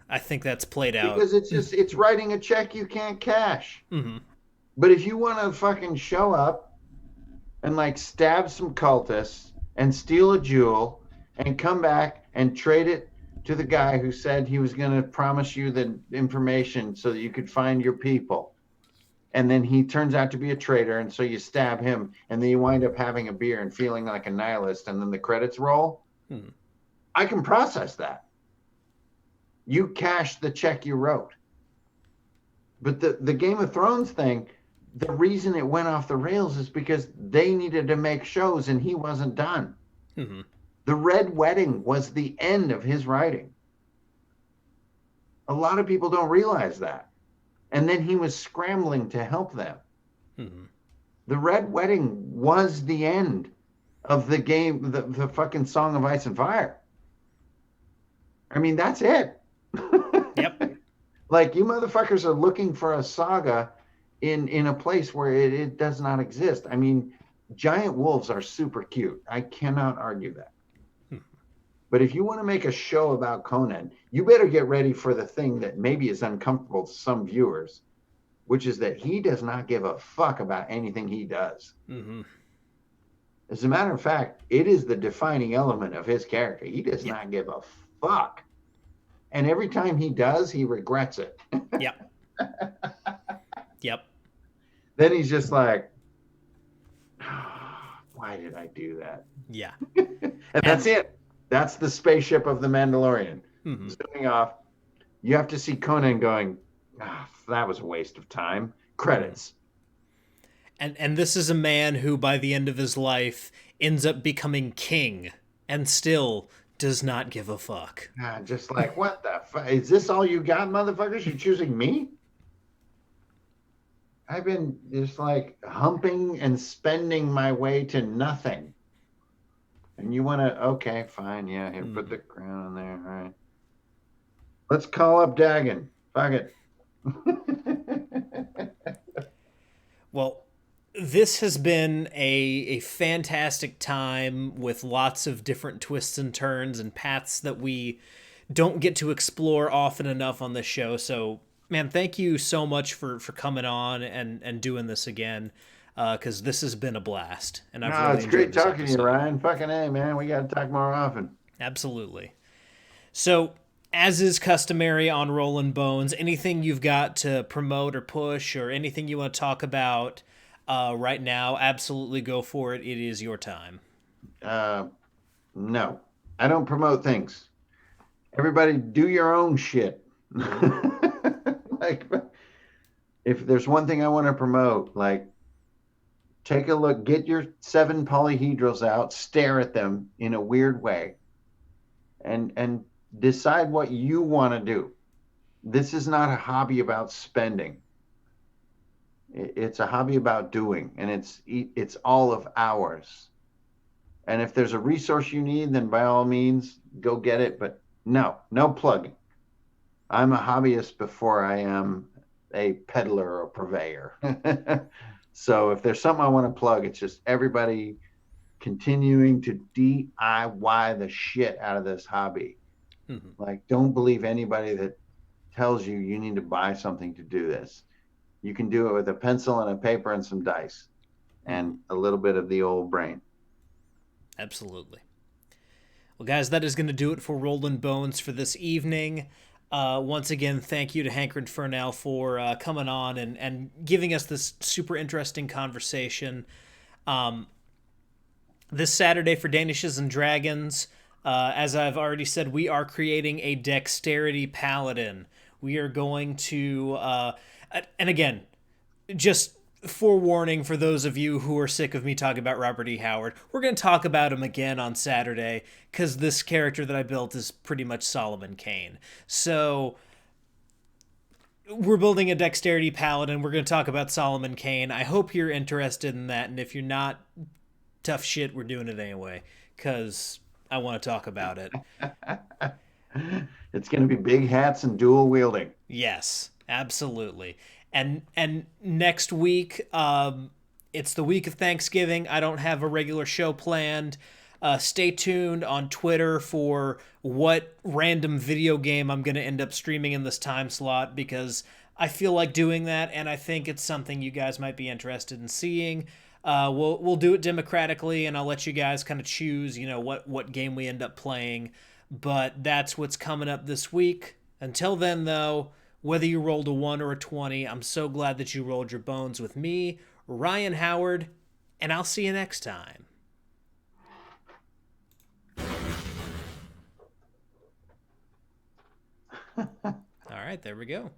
I think that's played out. Because it's writing a check you can't cash. Mm-hmm. But if you want to fucking show up and like stab some cultists and steal a jewel and come back and trade it to the guy who said he was going to promise you the information so that you could find your people, and then he turns out to be a traitor, and so you stab him, and then you wind up having a beer and feeling like a nihilist, and then the credits roll, I can process that. You cashed the check you wrote. But the Game of Thrones thing, the reason it went off the rails is because they needed to make shows and he wasn't done. Mm-hmm. The Red Wedding was the end of his writing. A lot of people don't realize that. And then he was scrambling to help them. Mm-hmm. The Red Wedding was the end of the game, the fucking Song of Ice and Fire. I mean, that's it. Yep. Like, you motherfuckers are looking for a saga in a place where it does not exist. I mean, giant wolves are super cute. I cannot argue that. But if you want to make a show about Conan, you better get ready for the thing that maybe is uncomfortable to some viewers, which is that he does not give a fuck about anything he does. Mm-hmm. As a matter of fact, it is the defining element of his character. He does not give a fuck. And every time he does, he regrets it. Yep. Yep. Then he's just like, why did I do that? Yeah. And that's it. That's the spaceship of the Mandalorian. Mm-hmm. Zooming off, you have to see Conan going, that was a waste of time. Credits. And this is a man who, by the end of his life, ends up becoming king and still does not give a fuck. Just like, what the fuck? Is this all you got, motherfuckers? You're choosing me? I've been just like humping and spending my way to nothing. And you want to, okay, fine, yeah, here, put the crown on there, all right. Let's call up Dagon. Fuck it. Well, this has been a fantastic time with lots of different twists and turns and paths that we don't get to explore often enough on this show. So, man, thank you so much for coming on and doing this again. Because this has been a blast. And I've really it's great talking to you, episode. Ryan. Fucking A, man. We got to talk more often. Absolutely. So, as is customary on Rollin' Bones, anything you've got to promote or push or anything you want to talk about right now, absolutely go for it. It is your time. No, I don't promote things. Everybody do your own shit. Like, if there's one thing I want to promote, like, take a look, get your 7 polyhedrals out, stare at them in a weird way, and decide what you want to do. This is not a hobby about spending. It's a hobby about doing, and it's all of ours. And if there's a resource you need, then by all means, go get it. But no plugging. I'm a hobbyist before I am a peddler or purveyor. So if there's something I want to plug, it's just everybody continuing to DIY the shit out of this hobby. Mm-hmm. Like, don't believe anybody that tells you you need to buy something to do this. You can do it with a pencil and a paper and some dice and a little bit of the old brain. Absolutely. Well, guys, that is going to do it for Rollin' Bones for this evening. Once again, thank you to Hankerin Ferinale for coming on and giving us this super interesting conversation. This Saturday for Danishes and Dragons, as I've already said, we are creating a Dexterity Paladin. We are going to, and again, just forewarning for those of you who are sick of me talking about Robert E. Howard, we're going to talk about him again on Saturday, because this character that I built is pretty much Solomon Kane. So we're building a Dexterity Paladin. We're going to talk about Solomon Kane. I hope you're interested in that, and if you're not, tough shit, we're doing it anyway, because I want to talk about it. It's going to be big hats and dual wielding. Yes, absolutely. And next week, it's the week of Thanksgiving. I don't have a regular show planned. Stay tuned on Twitter for what random video game I'm going to end up streaming in this time slot, because I feel like doing that, and I think it's something you guys might be interested in seeing. We'll do it democratically, and I'll let you guys kind of choose, what game we end up playing. But that's what's coming up this week. Until then, though, whether you rolled a 1 or a 20, I'm so glad that you rolled your bones with me, Ryan Howard, and I'll see you next time. All right, there we go.